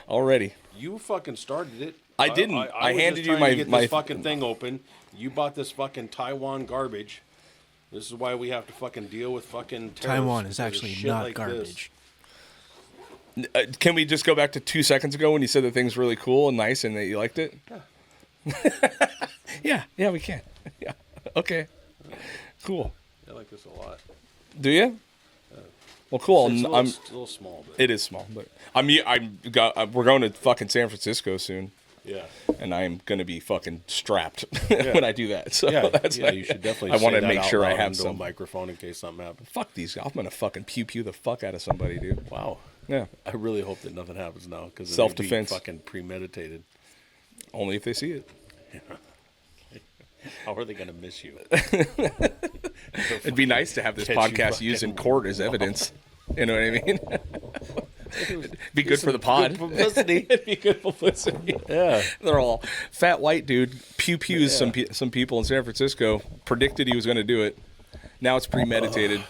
Already. You fucking started it. I didn't. I was handed just you trying to my get my this fucking thing open. You bought this fucking Taiwan garbage. This is why we have to fucking deal with fucking tariffs. Taiwan is because of actually shit not like garbage. Can we just go back to 2 seconds ago when you said the thing's really cool and nice and that you liked it? Yeah. yeah, we can. Yeah. Okay. Cool. I like this a lot. Do you? Well, cool. It's a little small, but It is small, but we're going to fucking San Francisco soon, yeah. and I'm gonna be fucking strapped Yeah. when I do that. So Yeah, that's you should definitely. I want say to that make out sure I loud have into a some. microphone in case something happens. Fuck these guys. I'm gonna fucking pew the fuck out of somebody, dude. Wow. Yeah. I really hope that nothing happens now because Self-defense. fucking premeditated. Only if they see it. How are they gonna miss you? It'd be nice to have this Catch you podcast used in fucking- court as evidence. You know what I mean? It'd be good for the pod. Good publicity. It'd be good publicity. Yeah. They're all fat white dude pews some people in San Francisco, predicted he was going to do it. Now it's premeditated,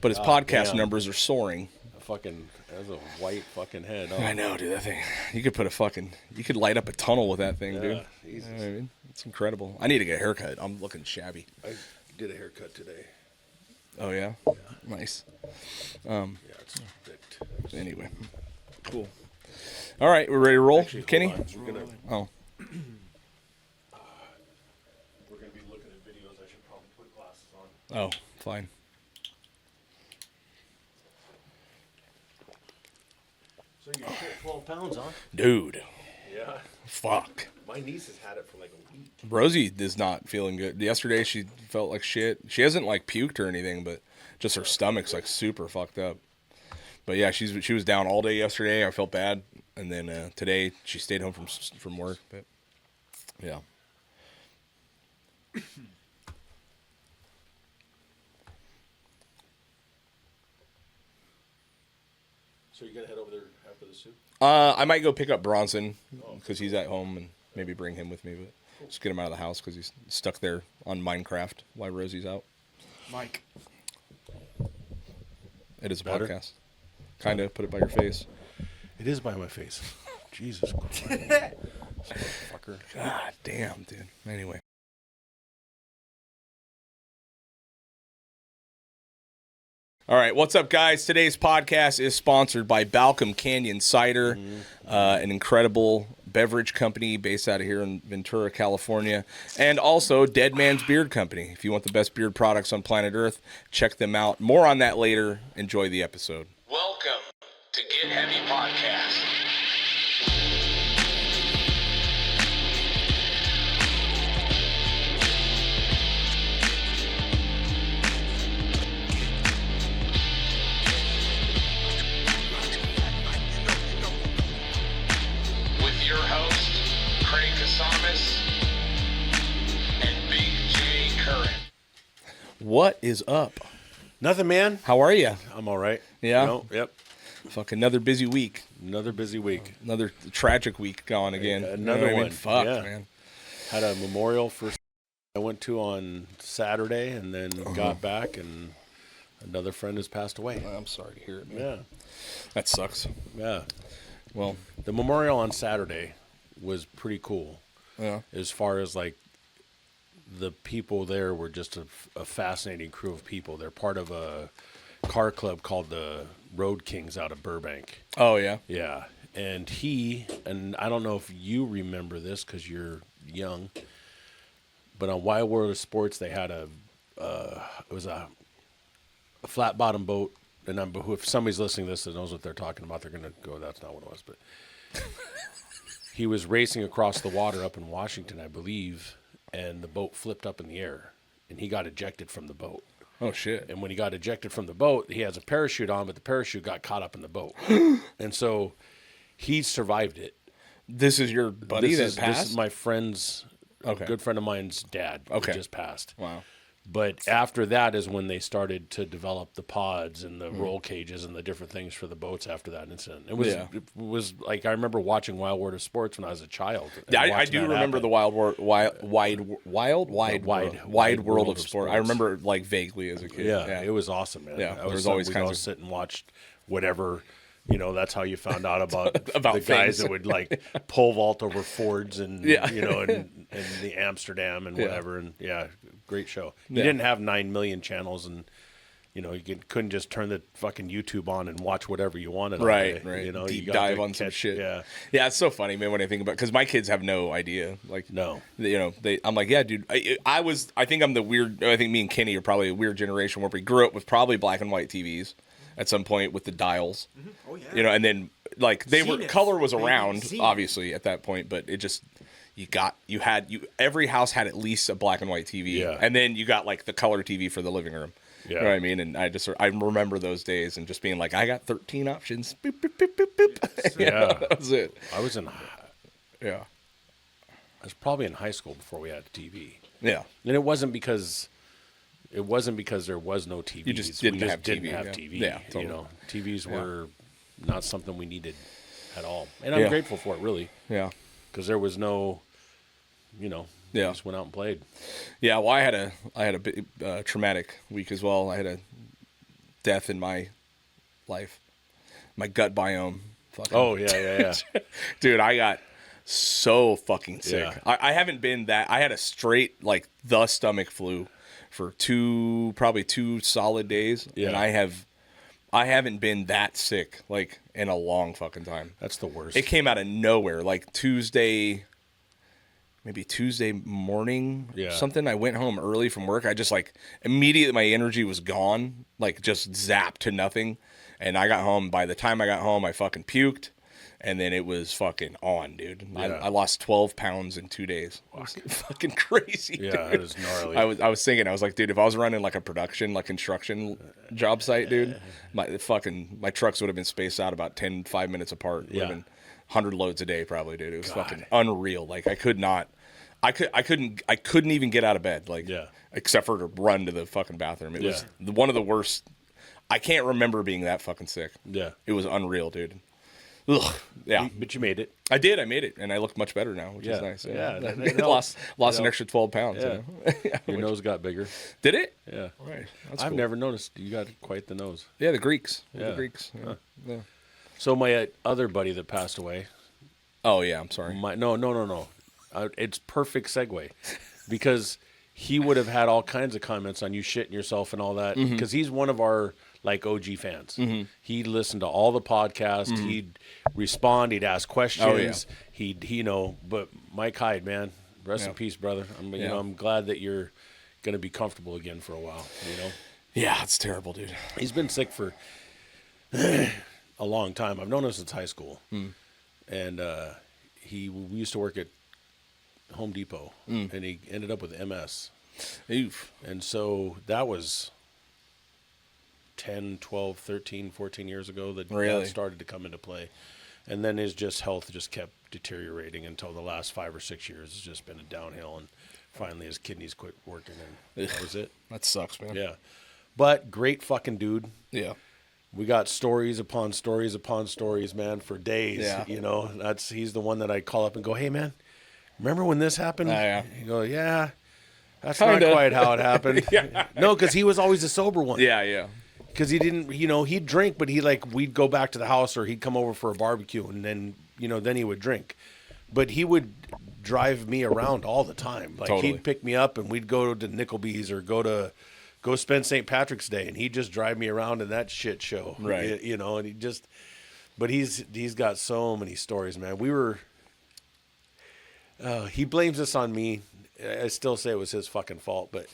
but his podcast damn. numbers are soaring. That's a white fucking head. Oh. I know, dude. That thing, you could light up a tunnel with that thing, dude. Jesus. You know what I mean? It's incredible. I need to get a haircut. I'm looking shabby. I did a haircut today. Oh yeah, nice. Yeah, it's picked. Anyway, cool. All right, we're ready to roll, Actually, hold Kenny. on. We're gonna Oh, be looking at videos. I should probably put glasses on. oh, fine. So you hit 12 pounds, huh? Dude, Yeah. fuck. My niece has had it for like a week. Rosie is not feeling good. Yesterday she felt like shit. She hasn't like puked or anything, but just her stomach's like super fucked up. But yeah, she was down all day yesterday. I felt bad, and then today she stayed home from work. But yeah. So you're gonna head over there after the soup? I might go pick up Bronson because he's at home and maybe bring him with me, but just get him out of the house because he's stuck there on Minecraft while Rosie's out. Mike. It is a Better? podcast. Kind of put it by your face. It is by my face. Jesus Christ. Fucker. God damn, dude. Anyway. All right, what's up, guys? Today's podcast is sponsored by Balcom Canyon Cider, an incredible beverage company based out of here in Ventura, California, and also Dead Man's Beard Company. If you want the best beard products on planet Earth, check them out. More on that later. Enjoy the episode. Welcome to Get Heavy Podcast. With your host, Craig Casamas and Big J Curran. What is up? Nothing, man. How are you? I'm all right. Yeah? No, yep. Fuck, another busy week. Another busy week. Another tragic week gone again. Another You know what I mean? one. Fuck, Yeah. man. Had a memorial for I went to on Saturday and then got back and another friend has passed away. I'm sorry to hear it, man. Yeah. That sucks. Yeah. Well, The memorial on Saturday was pretty cool. yeah. As far as like the people there were just a fascinating crew of people. They're part of a car club called the Road Kings out of Burbank. Oh, yeah? Yeah. And I don't know if you remember this because you're young, but on Wild World of Sports, they had it was a flat bottom boat. And if somebody's listening to this that knows what they're talking about, they're going to go, that's not what it was. But he was racing across the water up in Washington, I believe, and the boat flipped up in the air, and he got ejected from the boat. Oh, shit. And when he got ejected from the boat, he has a parachute on, but the parachute got caught up in the boat. And so he survived it. This is your buddy that passed? This is my friend's, Okay. a good friend of mine's dad who Okay. just passed. Wow. But after that is when they started to develop the pods and the roll cages and the different things for the boats after that incident. It was like I remember watching Wild World of Sports when I was a child. Yeah, I do remember the wide world of sport. I remember like vaguely as a kid. Yeah, it was awesome, man. Yeah, I was there's always we'd kinds all of sit and watch whatever You know, that's how you found out about, About the guys things. that would like pole vault over Fords and, Yeah. you know, and the Amsterdam and Yeah. whatever. And yeah, great show. You Yeah. didn't have 9 million channels and, you know, you couldn't just turn the fucking YouTube on and watch whatever you wanted. all Right, day, right. You know, Deep you got dive to on some shit. Yeah. Yeah, it's so funny, man, when I think about, because my kids have no idea. Like, No. you know, I'm like, yeah, dude. I think I'm the weird. I think me and Kenny are probably a weird generation where we grew up with probably black and white TVs at some point with the dials. Oh yeah. You know, and then like Zenith, color was baby, around Zenith. obviously at that point, but it just every house had at least a black and white TV, Yeah. and then you got like the color TV for the living room. Yeah. You know what I mean? And I remember those days and just being like, I got 13 options. Boop, boop, boop, boop, boop. Yeah. That was it. I was Yeah. probably in high school before we had a TV. Yeah. And it wasn't because there was no TVs. You just didn't have didn't TV, have yeah. TV. Yeah, totally. You know, TVs were not something we needed at all. And Yeah. I'm grateful for it, really, Yeah. because there was no, you know, Yeah. we just went out and played. Yeah. Well, I had a big, traumatic week as well. I had a death in my life. My gut biome. Fucking, Oh, yeah. dude, I got so fucking sick. Yeah. I haven't been that. I had a straight like the stomach flu for probably 2 solid days, Yeah. and I haven't been that sick like in a long fucking time. That's the worst. It came out of nowhere, like maybe Tuesday morning or Yeah. something. I went home early from work. I just like immediately my energy was gone, like just zapped to nothing. And I got home. By the time I got home, I fucking puked. And then it was fucking on, dude. Yeah. I lost 12 pounds in 2 days. Fucking crazy, Yeah, dude. that is gnarly. I was thinking, I was like, dude, if I was running like a production, like construction job site, dude, my trucks would have been spaced out about 5 minutes apart. Would have been 100 loads a day probably, dude. It was fucking unreal. Like I couldn't even get out of bed, like, except for to run to the fucking bathroom. It was one of the worst. I can't remember being that fucking sick. Yeah. It was unreal, dude. Ugh. Yeah. But you made it. I did. I made it, and I look much better now, which is nice. Yeah, that lost an extra 12 pounds. Yeah. You know? Your nose got bigger. Did it? Yeah. Right. That's I've cool. never noticed. You got quite the nose. Yeah, the Greeks. Yeah. The Greeks. Yeah. Yeah. So my other buddy that passed away. Oh yeah, I'm sorry. No. It's perfect segue, because he would have had all kinds of comments on you shitting yourself and all that, because he's one of our like OG fans. He'd listen to all the podcasts. He'd respond. He'd ask questions. He'd But Mike Hyde, man, rest in peace, brother. I'm glad that you're gonna be comfortable again for a while. You know. Yeah, it's terrible, dude. He's been sick for a long time. I've known him since high school, and we used to work at Home Depot, and he ended up with MS. Oof. And so that was 10, 12, 13, 14 years ago that that started to come into play. And then his health just kept deteriorating until the last 5 or 6 years. It's just been a downhill, and finally his kidneys quit working, and that was it. That sucks, man. Yeah. But great fucking dude. Yeah. We got stories upon stories upon stories, man, for days. Yeah. You know, he's the one that I call up and go, hey, man, remember when this happened? Yeah. You go, yeah, that's Kinda. not quite how it happened. No, because he was always the sober one. Yeah. Because he didn't, he'd drink, but we'd go back to the house, or he'd come over for a barbecue, and then, then he would drink. But he would drive me around all the time. Like, Totally. he'd pick me up, and we'd go to Nickleby's or go spend St. Patrick's Day, and he'd just drive me around in that shit show. Right. And but he's got so many stories, man. He blames this on me. I still say it was his fucking fault, but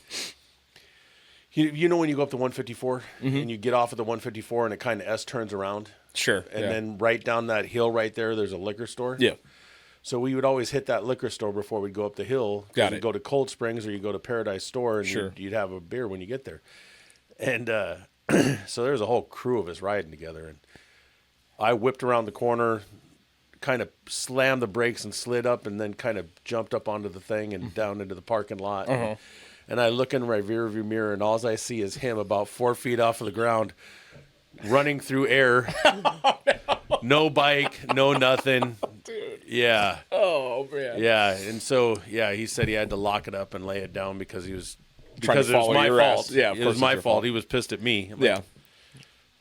when you go up to 154 and you get off at the 154 and it kind of S-turns around. Sure. And then right down that hill right there's a liquor store. Yeah. So we would always hit that liquor store before we'd go up the hill. Got it. You'd go to Cold Springs or you go to Paradise Store, and Sure. you'd have a beer when you get there. And so there's a whole crew of us riding together. And I whipped around the corner, kind of slammed the brakes and slid up, and then kind of jumped up onto the thing and down into the parking lot. And I look in my rearview mirror, and all I see is him about 4 feet off of the ground, running through air. No bike, no nothing. Dude. Yeah. Oh, man. Yeah. And so, he said he had to lock it up and lay it down because Trying to it was follow my your fault. ass. Yeah, of it course was it's my your fault. fault. He was pissed at me. I'm Yeah. like,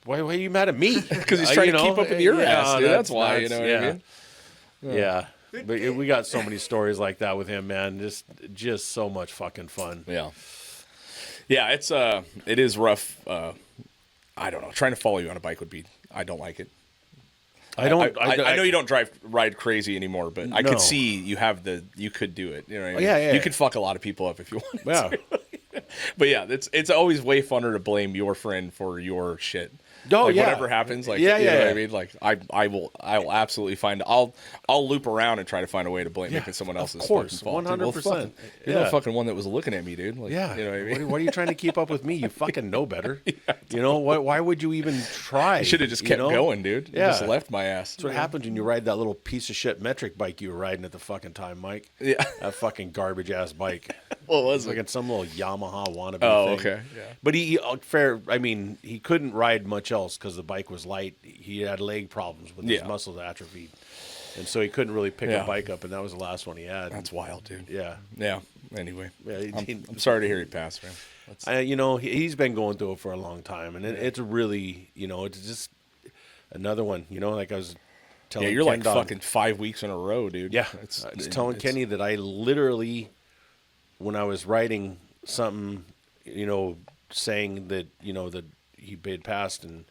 why are you mad at me? Because he's trying to keep up with your ass, dude. That's why, you know what I mean? Yeah. But we got so many stories like that with him, man. Just so much fucking fun. Yeah. Yeah, it is rough. I don't know. Trying to follow you on a bike I don't like it. I know you don't ride crazy anymore, but I could see you could do it. You know what I mean? Yeah. You could fuck a lot of people up if you wanted to. But yeah, it's always way funner to blame your friend for your shit. Oh, like, yeah. Whatever happens, like, you know what I mean? Like, I will absolutely I'll loop around and try to find a way to blame making someone else's fucking fault. 100%. You're the fucking one that was looking at me, dude. Like, yeah. You know what I mean? What are you trying to keep up with me? You fucking know better. You know, why would you even try? You should have just kept going, dude. You just left my ass. That's what happens when you ride that little piece of shit metric bike you were riding at the fucking time, Mike. Yeah. That fucking garbage ass bike. What was it? Like some little Yamaha wannabe thing. Okay. Yeah. But he couldn't ride much else because the bike was light. He had leg problems with his muscles atrophied. And so he couldn't really pick a bike up, and that was the last one he had. That's wild, dude. Yeah. Yeah. Anyway, yeah, I'm sorry to hear he passed, man. He's been going through it for a long time, and it's really, it's just another one. Like I was telling you're Ken like fucking 5 weeks in a row, dude. Yeah. I was telling Kenny that I literally, when I was writing something, saying that, that he had passed, and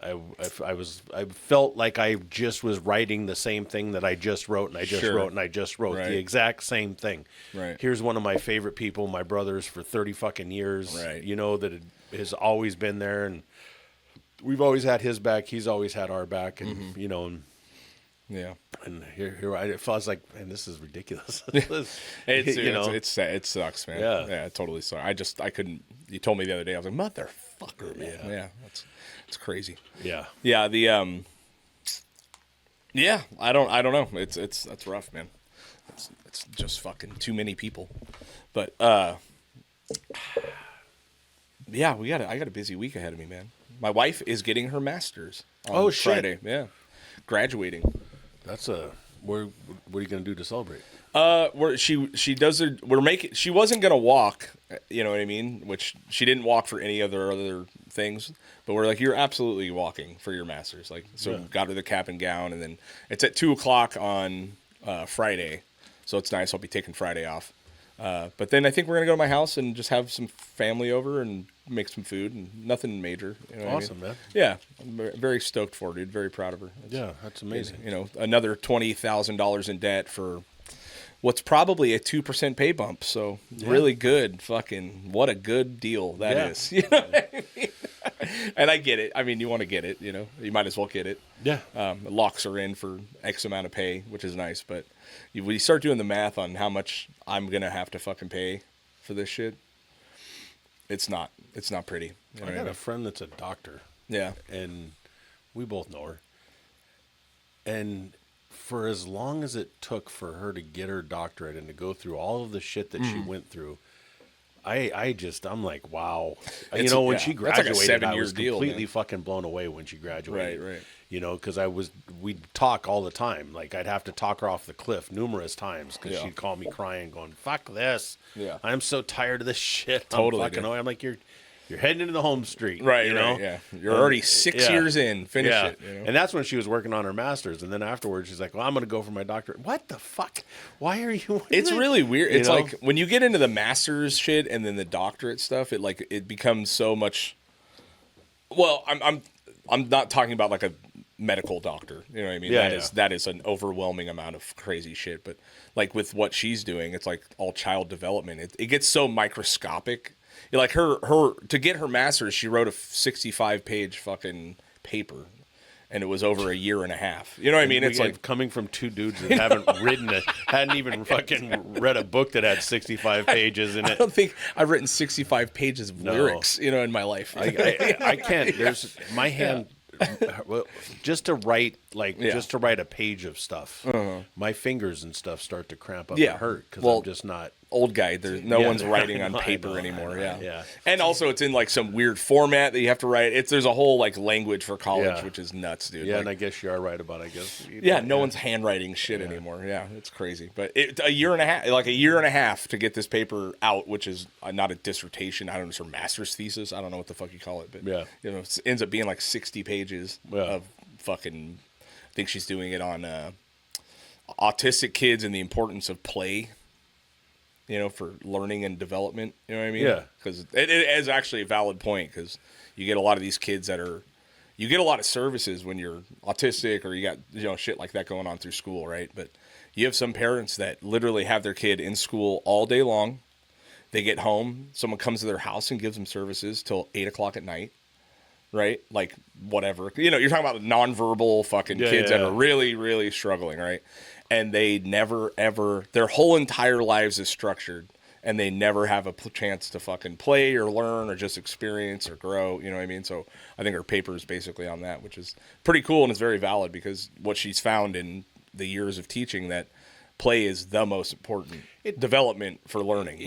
I felt like I just was writing the same thing that I just wrote, and I just wrote, and I just wrote the exact same thing. Right. Here's one of my favorite people, my brothers for 30 fucking years. Right. That has always been there, and we've always had his back. He's always had our back, and and yeah. And here I felt like, man, this is ridiculous. It sucks, man. Yeah, it totally sucks. I couldn't. You told me the other day. I was like, motherfucker, man. Yeah, it's crazy. Yeah. Yeah. I don't know. That's rough, man. It's just fucking too many people. But yeah, I got a busy week ahead of me, man. My wife is getting her master's on Friday. Yeah, graduating. That's what are you gonna do to celebrate? She does it. She wasn't gonna walk. You know what I mean? Which she didn't walk for any other things. But we're like, you're absolutely walking for your master's. Like, so got her the cap and gown, and then it's at 2:00 on Friday, so it's nice. I'll be taking Friday off. But then I think we're gonna go to my house and just have some family over and make some food, and nothing major. You know awesome, what I mean? Man. Yeah, I'm very stoked for her, dude. Very proud of her. That's amazing. Another $20,000 in debt for what's probably a 2% pay bump. So really good. Fucking what a good deal that is. You know what I mean? And I get it. I mean, you want to get it. You might as well get it. Yeah. The locks are in for X amount of pay, which is nice. But when you start doing the math on how much I'm gonna have to fucking pay for this shit, it's not pretty. I got a friend that's a doctor. Yeah. And we both know her. And for as long as it took for her to get her doctorate and to go through all of the shit that she went through, I'm like, wow. When she graduated, like I was deal, completely fucking blown away when she graduated. Right. Because we'd talk all the time. Like, I'd have to talk her off the cliff numerous times because she'd call me crying, going, fuck this. Yeah. I'm so tired of this shit. Totally. I'm like, you're heading into the home street. Right, yeah. You're already 6 years in. Finish it. And that's when she was working on her master's. And then afterwards, she's like, well, I'm going to go for my doctorate. What the fuck? Why are you? It's really weird. It's like when you get into the master's shit and then the doctorate stuff, it becomes so much. Well, I'm not talking about like a medical doctor. You know what I mean? That is an overwhelming amount of crazy shit. But like with what she's doing, it's like all child development. It gets so microscopic. Like her to get her master's, she wrote a 65-page fucking paper, and it was over a year and a half. You know what I mean? It's like coming from two dudes that hadn't even fucking read a book that had 65 pages in it. I don't think I've written 65 pages of lyrics, in my life. I can't. There's my hand. Just to write a page of stuff, my fingers and stuff start to cramp up and hurt because I'm just not. old guy. No one's writing on paper anymore. Yeah. And also, it's in like some weird format that you have to write. There's a whole like language for college, which is nuts, dude. Yeah, like, and I guess you are right about. I guess. No one's handwriting shit anymore. Yeah, it's crazy. But a year and a half to get this paper out, which is not a dissertation. I don't know, it's her master's thesis. I don't know what the fuck you call it, but it ends up being like 60 pages of fucking. I think she's doing it on autistic kids and the importance of play. For learning and development, you know what I mean? Yeah. Because it is actually a valid point, because you get a lot of these kids you get a lot of services when you're autistic or you got, shit like that going on through school, right? But you have some parents that literally have their kid in school all day long. They get home, someone comes to their house and gives them services till 8 o'clock at night, right? Like, whatever. You're talking about nonverbal fucking kids that are really, really struggling, right? And they never, ever, their whole entire lives is structured, and they never have a chance to fucking play or learn or just experience or grow, you know what I mean? So I think her paper is basically on that, which is pretty cool, and it's very valid, because what she's found in the years of teaching, that play is the most important development for learning.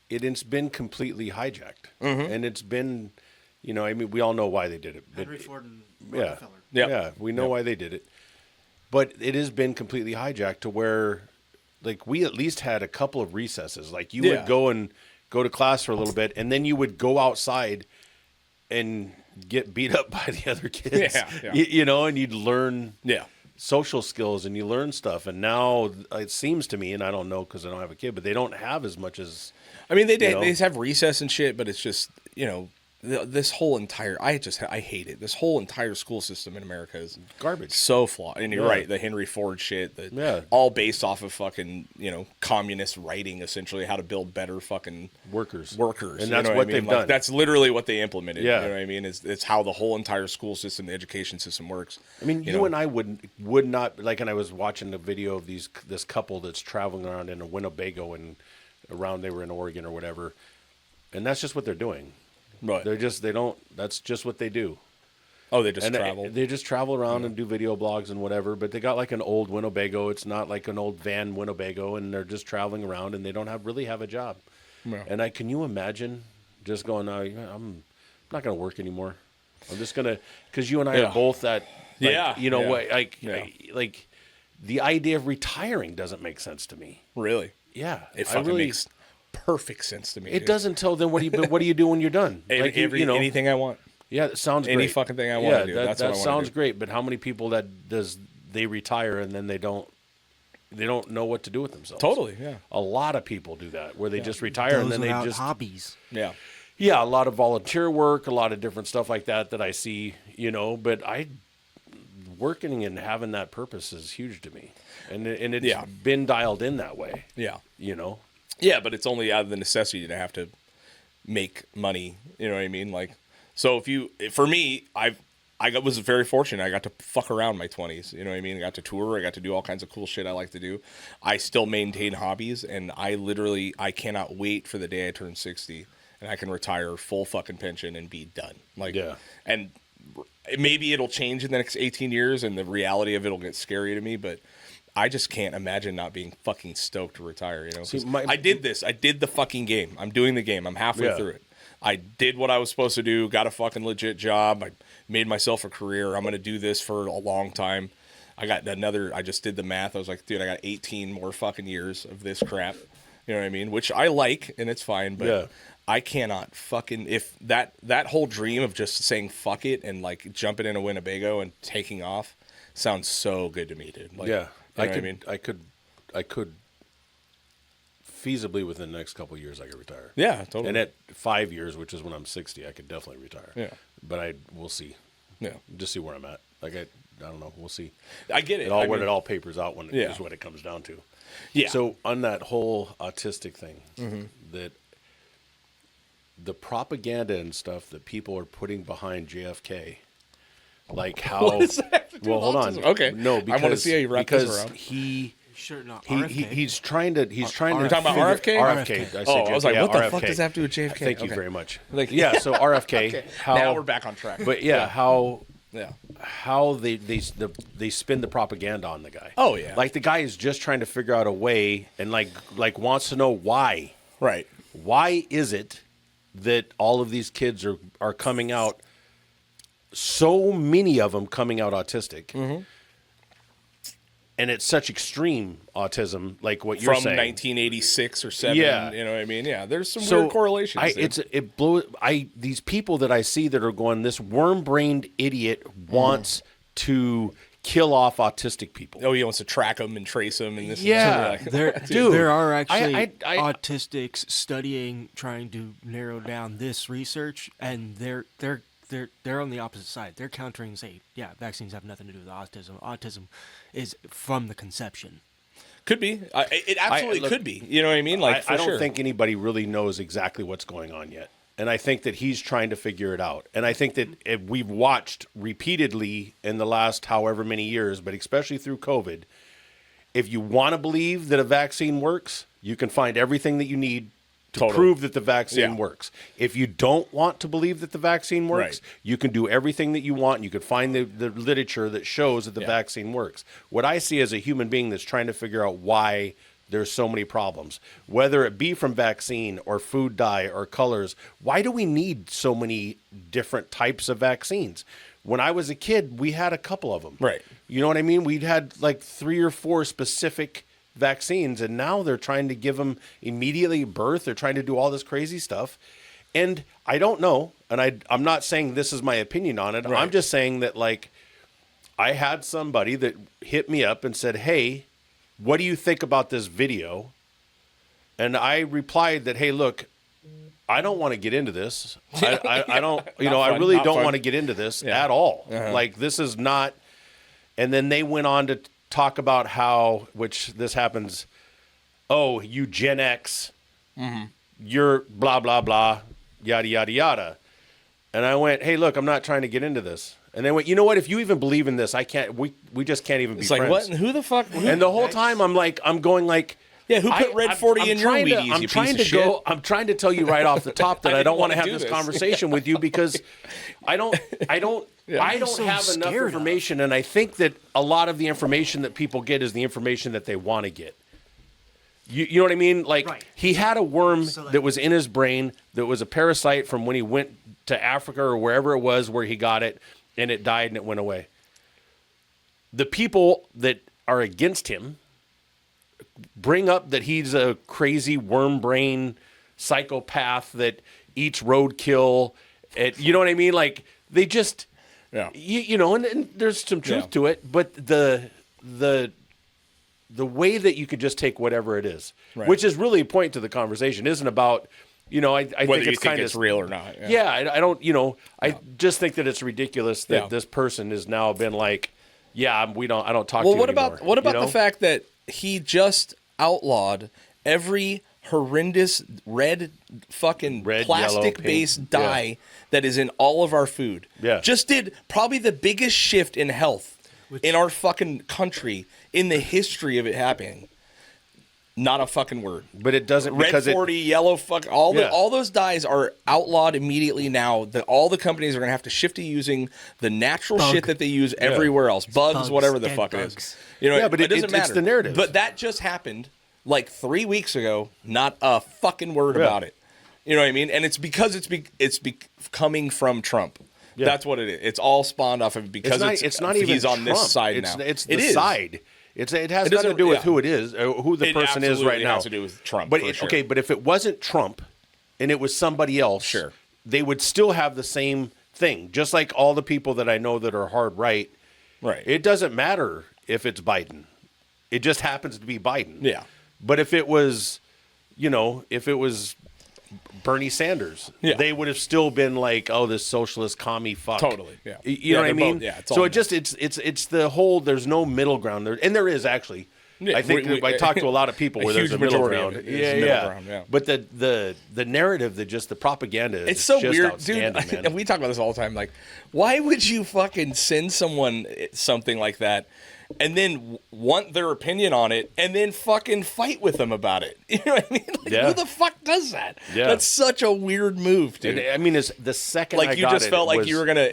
It's been completely hijacked, and it's been, we all know why they did it. Henry Ford and Yeah. Rockefeller. Yeah, we know why they did it. But it has been completely hijacked to where, like, we at least had a couple of recesses. Like, you would go to class for a little bit, and then you would go outside and get beat up by the other kids. And you'd learn social skills, and you learn stuff. And now it seems to me, and I don't know because I don't have a kid, but they don't have as much as. I mean, they have recess and shit, but it's just, this whole entire, I hate it. This whole entire school system in America is garbage, so flawed. And you're right, the Henry Ford shit, all based off of fucking, communist writing, essentially, how to build better fucking workers, and that's what they've done. That's literally what they implemented. You know what I mean? It's how the whole entire school system, the education system works. I mean, you and I would not like. And I was watching a video of this couple that's traveling around in a Winnebago and around. They were in Oregon or whatever, and that's just what they're doing. Right. That's just what they do. Oh, they just travel? They just travel around and do video blogs and whatever, but they got like an old Winnebago. It's not like an old van Winnebago, and they're just traveling around, and they don't really have a job. Yeah. And can you imagine just going, I'm not going to work anymore. I'm just going to, because you and I are both that, like the idea of retiring doesn't make sense to me. Really? Yeah. It fucking makes perfect sense to me. It doesn't tell them what do you do when you're done? Like, anything I want. Yeah, it sounds great. Any fucking thing I want to do. That's what I want to do. That sounds great, but how many people they retire and then they don't know what to do with themselves? Totally, yeah. A lot of people do that, where they just retire and then they just hobbies. Yeah. Yeah, a lot of volunteer work, a lot of different stuff like that I see, but working and having that purpose is huge to me. And it's been dialed in that way. Yeah. Yeah, but it's only out of the necessity to have to make money. You know what I mean? Like, so for me, I was very fortunate. I got to fuck around my 20s. You know what I mean? I got to tour. I got to do all kinds of cool shit I like to do. I still maintain hobbies, and I cannot wait for the day I turn 60 and I can retire full fucking pension and be done. Like, and maybe it'll change in the next 18 years, and the reality of it'll get scary to me, but I just can't imagine not being fucking stoked to retire, See, I did this. I did the fucking game. I'm doing the game. I'm halfway through it. I did what I was supposed to do, got a fucking legit job. I made myself a career. I'm going to do this for a long time. I just did the math. I was like, dude, I got 18 more fucking years of this crap. You know what I mean? Which I like, and it's fine, but I cannot fucking, if that whole dream of just saying fuck it and like jumping in a Winnebago and taking off sounds so good to me, dude. Like, I could feasibly within the next couple of years I could retire. Yeah, totally. And at 5 years, which is when I'm 60, I could definitely retire. Yeah. But we'll see. Yeah. Just see where I'm at. Like I don't know. We'll see. I get it. It all papers out when is what it comes down to. Yeah. So on that whole autistic thing, that the propaganda and stuff that people are putting behind JFK. Like how? What does that have to do with hold autism? on. Okay. No, because I want to see how you wrap this around. He's trying to. You're talking about RFK? RFK. I was like, what RFK. the fuck does that have to do with JFK? Thank you very much. So RFK. Okay. Now we're back on track. But how how they spin the propaganda on the guy. Oh, yeah. Like the guy is just trying to figure out a way and like wants to know why. Right. Why is it that all of these kids are coming out, so many of them coming out autistic? Mm-hmm. And it's such extreme autism, like what you're From saying. 1986 or 7, Yeah. you know what I mean? Yeah, there's some weird correlations. These people that I see that are going, this worm-brained idiot wants to kill off autistic people. Oh, he wants to track them and trace them, and this. Yeah. And There are actually I autistics studying, trying to narrow down this research, and they're on the opposite side. They're countering, say, vaccines have nothing to do with autism. Autism is from the conception. Could be. It absolutely could be. You know what I mean? Like, I don't think anybody really knows exactly what's going on yet. And I think that he's trying to figure it out. And I think that if we've watched repeatedly in the last however many years, but especially through COVID, if you want to believe that a vaccine works, you can find everything that you need to prove that the vaccine works. If you don't want to believe that the vaccine works, you can do everything that you want. You can find the literature that shows that the vaccine works. What I see as a human being that's trying to figure out why there's so many problems, whether it be from vaccine or food dye or colors, why do we need so many different types of vaccines? When I was a kid, we had a couple of them. Right. You know what I mean? We'd had like 3 or 4 specific vaccines, and now they're trying to give them immediately birth. They're trying to do all this crazy stuff. And I don't know, and I'm not saying this is my opinion on it. Right. I'm just saying that, like, I had somebody that hit me up and said, hey, what do you think about this video? And I replied that, hey, look, I don't want to get into this. I don't, I really don't want to get into this at all. Like, this is not. And then they went on to talk about how, which this happens, oh, you Gen X, you're blah, blah, blah, yada, yada, yada. And I went, hey, look, I'm not trying to get into this. And they went, you know what? If you even believe in this, I can't, we just can't even be friends. It's like, what? Who the fuck? And the whole time I'm going like, yeah, who put Red 40 in your Wheaties, you piece of shit? I'm trying to tell you right off the top that I don't want to have this conversation with you because I don't have enough information, and I think that a lot of the information that people get is the information that they want to get. You know what I mean? Like, he had a worm that was in his brain that was a parasite from when he went to Africa or wherever it was where he got it, and it died and it went away. The people that are against him bring up that he's a crazy worm brain psychopath that eats roadkill. You know what I mean? Like, they just, and there's some truth to it, but the way that you could just take whatever it is, which is really a point to the conversation, isn't about, I think it's kind of, it's real or not. I don't, I just think that it's ridiculous that this person has now been like, I don't talk to you anymore. What about the fact that he just outlawed every horrendous red plastic-based dye that is in all of our food? Yeah. Just did probably the biggest shift in health in our fucking country in the history of it happening. Not a fucking word. But it doesn't, Red because 40, yellow, all those dyes are outlawed immediately now. All the companies are going to have to shift to using the natural shit that they use everywhere else. Bugs, whatever the fuck it is. But it doesn't matter. It's the narrative. But that just happened like 3 weeks ago. Not a fucking word about it. You know what I mean? And it's because it's coming from Trump. Yeah. That's what it is. It's all spawned off of it because it's not even he's on Trump. this side now. It's the side. It has nothing to do with who it is, who the person is right now. It has to do with Trump. But okay, but if it wasn't Trump and it was somebody else, they would still have the same thing. Just like all the people that I know that are hard right. It doesn't matter if it's Biden. It just happens to be Biden. Yeah. But if it was, Bernie Sanders, they would have still been like, oh, this socialist commie fuck. Totally. Yeah. You know what I mean? Both, so it's the whole, there's no middle ground there. And there is actually. Yeah, I think I talked to a lot of people where there's a middle ground. Yeah. But the narrative, the propaganda it's so just weird, outstanding, dude. man. And we talk about this all the time. Like, why would you fucking send someone something like that and then want their opinion on it and then fucking fight with them about it? You know what I mean? Like, who the fuck does that? Yeah. That's such a weird move, dude. And, I mean, it's the second like, you just felt like you were gonna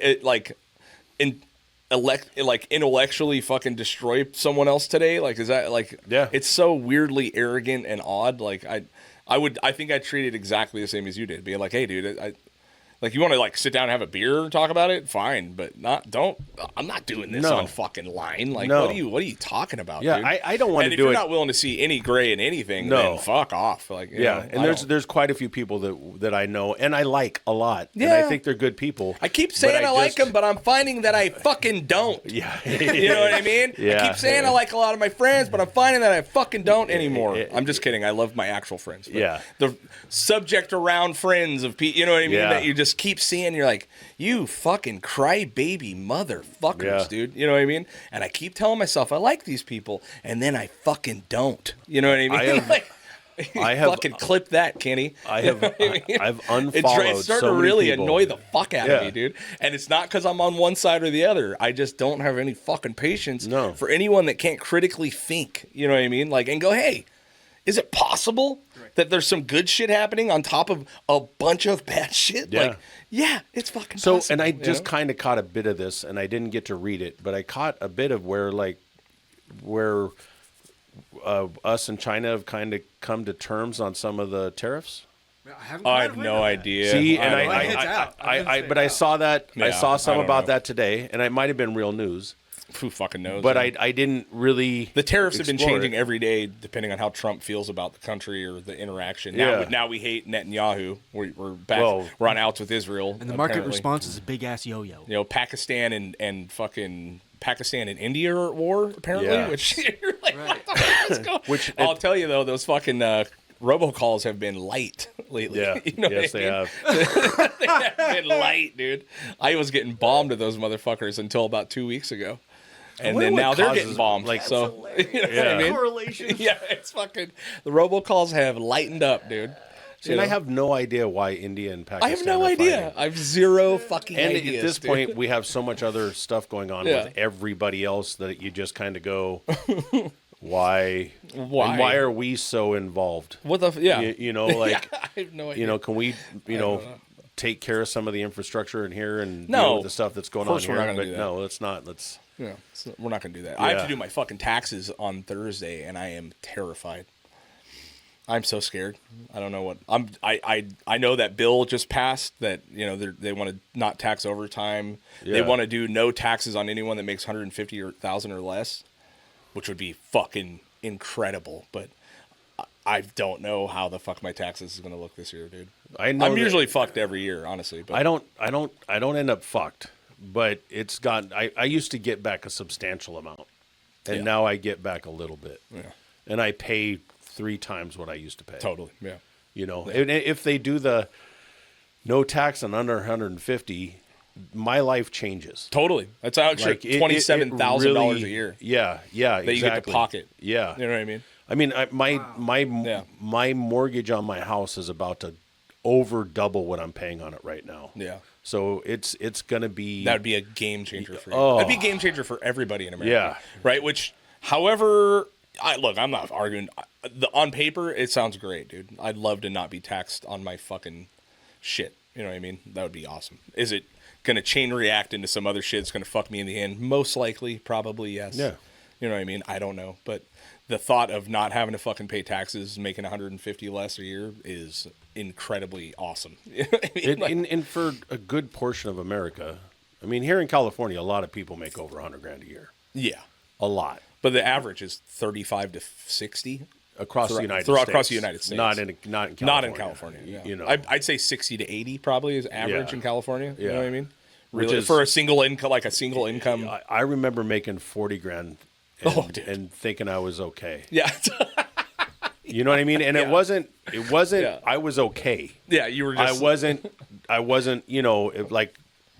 intellectually fucking destroy someone else today? Like, is that like? Yeah. It's so weirdly arrogant and odd. Like, I think I'd treat it exactly the same as you did, being like, hey, dude, like, you want to, like, sit down and have a beer and talk about it? Fine, but I'm not doing this on fucking line. Like, No. what are you talking about, Yeah, dude? I don't want to do it. And if you're not willing to see any gray in anything, No. then fuck off. Like, you Yeah, know, and there's quite a few people that I know and I like a lot. And Yeah. I think they're good people. I keep saying I like them, but I'm finding that I fucking don't. Yeah. You know what I mean? Yeah. I keep saying I like a lot of my friends, but I'm finding that I fucking don't anymore. I'm just kidding. I love my actual friends. But Yeah. the subject around friends of people, you know what I mean? Yeah. That you just keep seeing, you're like, you fucking crybaby motherfuckers, Yeah. dude. You know what I mean? And I keep telling myself I like these people, and then I fucking don't. You know what I mean? I have fucking clip that, Kenny. I've unfollowed It's starting so to many really people. annoy the fuck out Yeah. of me, dude. And it's not because I'm on one side or the other. I just don't have any fucking patience No. for anyone that can't critically think. You know what I mean? Like, and go, hey, is it possible that there's some good shit happening on top of a bunch of bad shit? Yeah. Like, yeah, it's fucking So, possible. and I you just know? kind of caught a bit of this, and I didn't get to read it, but I caught a bit of where us and China have kind of come to terms on some of the tariffs. I have no idea. See, and don't know. but I saw that. I Yeah, saw some I don't about know. that today, and it might have been real news. Who fucking knows? But man? I didn't really. The tariffs have been explore changing it. every day depending on how Trump feels about the country or the interaction. Yeah. Now we hate Netanyahu. We're back. Well- we're on outs with Israel. And the market apparently. response is a big ass yo-yo. You know, Pakistan and fucking Pakistan and India are at war apparently. Yeah. Which you're like, what the fuck is going? Which I'll tell you though, those fucking robocalls have been light lately. Yeah. You know Yes, what I they mean? have. They have been light, dude. I was getting bombed at those motherfuckers until about 2 weeks ago. And wonder then what now they're causes- getting bombed. like- So, you know what Yeah. I mean? Correlation. Yeah, it's fucking. The robocalls have lightened up, dude. See, and I have no idea why India and Pakistan. I have no are idea. fighting. I have zero fucking And ideas. at this dude. point, we have so much other stuff going on Yeah. with everybody else that you just kind of go, why? Why? And why are we so involved? What the? Yeah. You know, like, I have no idea. you know, can we, you know, don't know. take care of some of the infrastructure in here and No. deal with the stuff that's going Of on course we're here? not gonna But do that. no, let's not. Let's. Yeah, so we're not gonna do that. I have Yeah. to do my fucking taxes on Thursday, and I am terrified. I'm so scared. I don't know what I know that bill just passed that they want to not tax overtime. They Yeah. want to do no taxes on anyone that makes 150,000 or less, which would be fucking incredible. But I don't know how the fuck my taxes is gonna look this year, dude. I know I'm that- usually fucked every year, honestly. But I don't end up fucked, but it's got. I used to get back a substantial amount, and Yeah. now I get back a little bit, Yeah. and I pay 3 times what I used to pay. Totally, yeah. You know, and if they do the no tax on under 150, my life changes. Totally. That's actually Like, it- $27,000 really- a year Yeah, that you get to exactly. pocket. Yeah, You know what I mean? I mean, Yeah. my mortgage on my house is about to over double what I'm paying on it right now. Yeah. So it's gonna be That would be a game changer for you. Oh. That'd be a game changer for everybody in America. Yeah. Right? Which, however, I'm not arguing. On paper, it sounds great, dude. I'd love to not be taxed on my fucking shit. You know what I mean? That would be awesome. Is it going to chain react into some other shit that's going to fuck me in the end? Most likely, probably, yes. Yeah. You know what I mean? I don't know. But the thought of not having to fucking pay taxes, making 150 less a year is incredibly awesome. You know what I mean? Like- and for a good portion of America, I mean, here in California, a lot of people make over $100,000 a year. yeah. A lot But the average is 35 to 60 across the United throughout States. across the United States. Not in California. Not in California. Yeah. You know, I'd say 60 to 80 probably is average Yeah. in California. You know Yeah. what I mean? Which Really, is- for a single income, like a single income. I remember making $40,000 Oh, dude. and thinking I was okay. Yeah. You know what I mean? And Yeah. it wasn't. Yeah. I was okay. Yeah. You were just. I wasn't. You know, like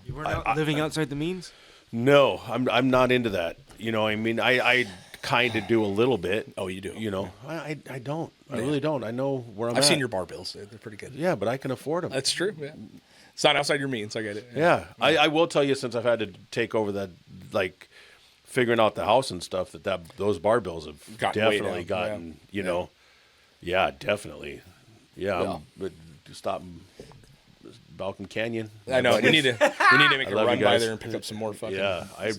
You were not living outside the means? no, I'm not into that. You know, I mean, I kind of do a little bit. Oh, you do? You know, I don't. I really don't. I know where I'm I've at. seen your bar bills. They're pretty good. Yeah, but I can afford them. That's true. Yeah. It's not outside your means. I get it. Yeah, I will tell you, since I've had to take over that, like figuring out the house and stuff, that those bar bills have Gotten way definitely down, gotten. yeah. You know, yeah, definitely. Yeah, Yeah. but stop Balkan Canyon. I know we need to make a love run you by guys. there and pick up some more fucking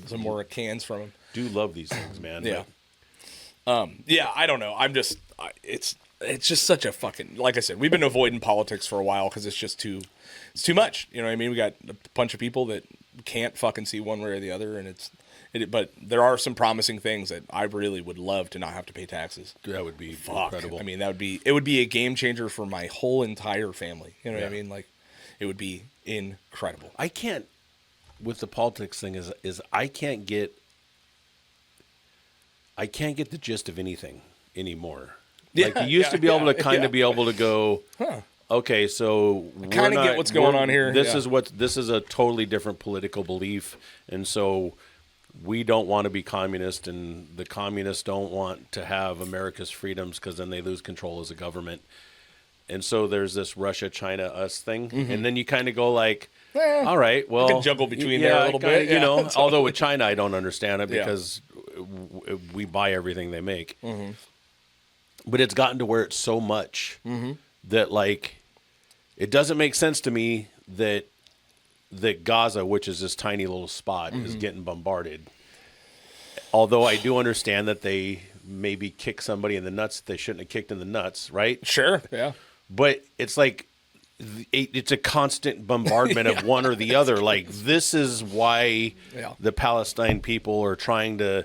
some more cans from them. Do love these things, man. Yeah. Yeah, I don't know. It's just such a fucking, like I said, we've been avoiding politics for a while because it's too much. You know what I mean? We got a bunch of people that can't fucking see one way or the other, and but there are some promising things that I really would love to not have to pay taxes. That would be incredible. I mean, it would be a game changer for my whole entire family. You know what I mean? Like, it would be incredible. I can't, with the politics thing, is I can't get the gist of anything anymore. Like you used to be able to kind of be able to go, okay, so I kind of get what's going on here. This is a totally different political belief, and so we don't want to be communist, and the communists don't want to have America's freedoms because then they lose control as a government. And so there's this Russia, China, us thing, and then you kind of go like, all right, well, I can juggle between there a little bit, you know. Although with China, I don't understand it because we buy everything they make. Mm-hmm. But it's gotten to where it's so much that like it doesn't make sense to me that Gaza, which is this tiny little spot, is getting bombarded. Although I do understand that they maybe kick somebody in the nuts that they shouldn't have kicked in the nuts, right? Sure, yeah. But it's like it's a constant bombardment of one or the other. Like this is why the Palestine people are trying to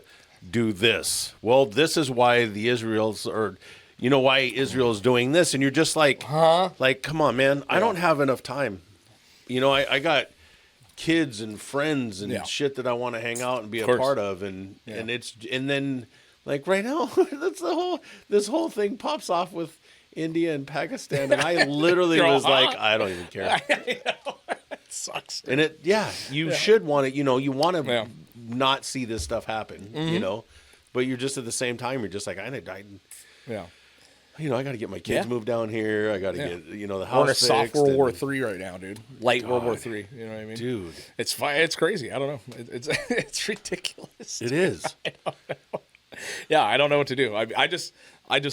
do this. Well, this is why the Israels are, why Israel is doing this. And you're just like, like, come on, man. I don't have enough time. I got kids and friends and shit that I want to hang out and be a part of. And then like right now, this whole thing pops off with India and Pakistan. And I literally was like, I don't even care. It sucks. And you should want to, you want to not see this stuff happen, but you're just at the same time, you're just like, I got to get my kids moved down here. I got to get, the house We're in a fixed. soft World War III right now, dude. Light World War III. You know what I mean? Dude. It's fine. It's crazy. I don't know. It's ridiculous. It is. I don't know. Yeah, I don't know what to do. I just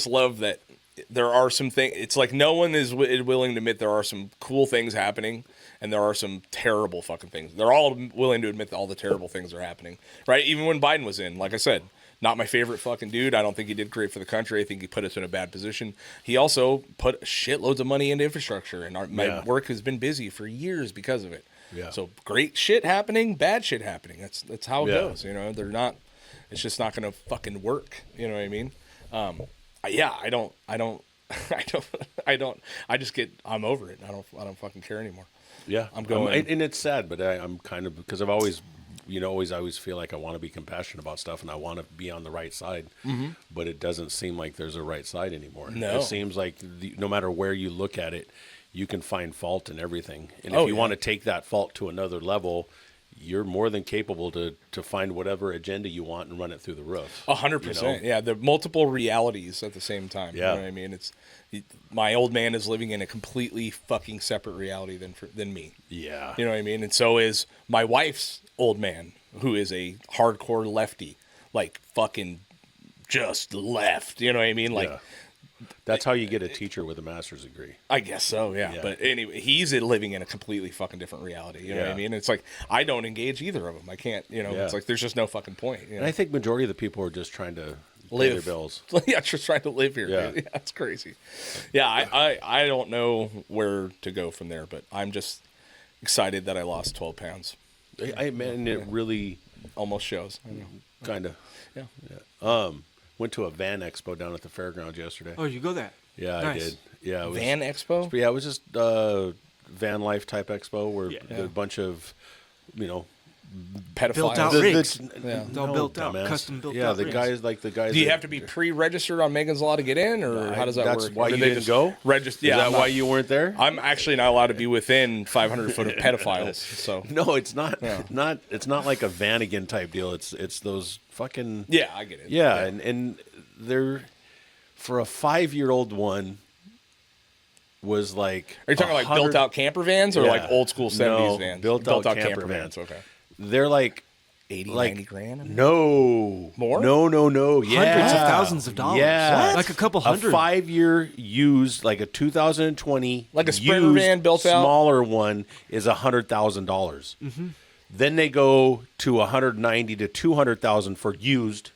love that there are some things. It's like no one is willing to admit there are some cool things happening, and there are some terrible fucking things. They're all willing to admit that all the terrible things are happening, right? Even when Biden was in, like I said, not my favorite fucking dude. I don't think he did great for the country. I think he put us in a bad position. He also put shitloads of money into infrastructure, and my work has been busy for years because of it. Yeah. So great shit happening, bad shit happening. That's how it goes. They're not. It's just not going to fucking work. You know what I mean? I'm over it. I don't fucking care anymore. Yeah. I'm going. And it's sad, but I'm kind of, because I've always, always feel like I want to be compassionate about stuff and I want to be on the right side, but it doesn't seem like there's a right side anymore. No. It seems like no matter where you look at it, you can find fault in everything. And if you want to take that fault to another level, you're more than capable to find whatever agenda you want and run it through the roof. 100%. Yeah, the multiple realities at the same time. Yeah. You know what I mean? My old man is living in a completely fucking separate reality than me. Yeah. You know what I mean? And so is my wife's old man, who is a hardcore lefty, like fucking just left. You know what I mean? Like. That's how you get a teacher with a master's degree. I guess so, yeah. But anyway, he's living in a completely fucking different reality. You know what I mean? It's like, I don't engage either of them. I can't, it's like, there's just no fucking point. And I think majority of the people are just trying to pay their bills. Yeah, just trying to live here. Yeah, it's crazy. Yeah, I don't know where to go from there, but I'm just excited that I lost 12 pounds. It really almost shows. I know. Kind of. Yeah. Went to a van expo down at the fairgrounds yesterday. Oh, you go there? Yeah, nice. I did. Yeah, van expo? Yeah, it was just van life type expo where a bunch of, pedophiles. Built out rigs. Built out, custom built out. Yeah, the guys. Do you have to be pre-registered on Megan's Law to get in, or how does that work? That's why you didn't go? Register? Yeah, is that why you weren't there? I'm actually not allowed to be within 500 foot of pedophiles. So no, it's not. It's not like a Vanagon type deal. It's those fucking. Yeah, I get it. Yeah, and they're for a 5-year-old one. Was like. Are you talking like built-out camper vans or like old school 70s vans? Built-out camper vans. Okay. They're like 80, like 90 grand? I mean? no More? No. Yeah, Hundreds of thousands of dollars. Yeah, Like a couple hundred. A 5-year used, like a 2020, Like a Sprinter used, van built out? smaller one is $100,000. Mm-hmm. Then they go to 190 to 200,000 for used.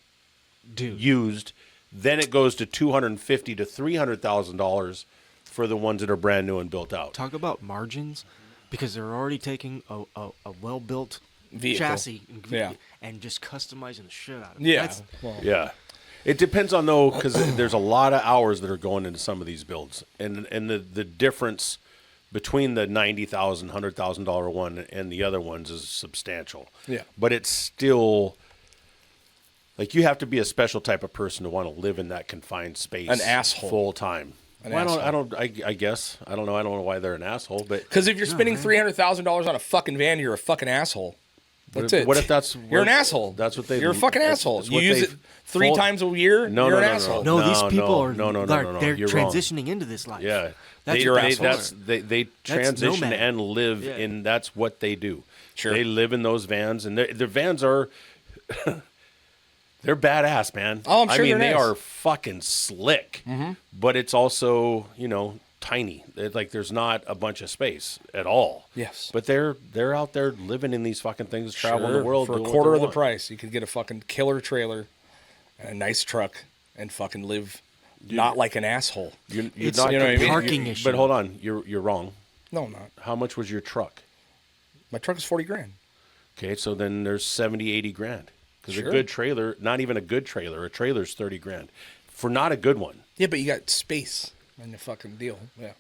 Dude. Used. Then it goes to $250 to $300,000 for the ones that are brand new and built out. Talk about margins, because they're already taking a well-built Vehicle. chassis Yeah. and just customizing the shit out of it. Yeah. That's, Yeah. It depends on, though, because there's a lot of hours that are going into some of these builds. And the difference between the $90,000, $100,000 one and the other ones is substantial. Yeah. But it's still, like, you have to be a special type of person to want to live in that confined space. An asshole. Full time. Asshole. I guess. I don't know why they're an asshole, but. Because if you're spending $300,000 on a fucking van, you're a fucking asshole. That's it. What if that's you're an asshole? That's what they. You're a fucking asshole. that's You what use they've it 3 times a year. No, you're no, an no, asshole. no, these No, people no, are no, they're you're wrong. transitioning into this life. Yeah, That's You're your asshole. asshole. they transition nomad. and live Yeah. in. That's what they do. Sure. They live in those vans, and their vans are. They're badass, man. Oh, I'm sure I mean, they're they nice. are fucking slick, but it's also, tiny. Like, there's not a bunch of space at all. Yes. But they're out there living in these fucking things, traveling Sure. the world for a doing what quarter they of the want. price. You could get a fucking killer trailer and a nice truck and fucking live not like an asshole. You're It's not like You know what I mean? parking issue. But hold on, you're wrong. No, I'm not. How much was your truck? My truck is 40 grand. Okay, so then there's 70, 80 grand. Because Sure. a good trailer, not even a good trailer, a trailer's 30 grand. For not a good one. Yeah, but you got space in the fucking deal. Yeah.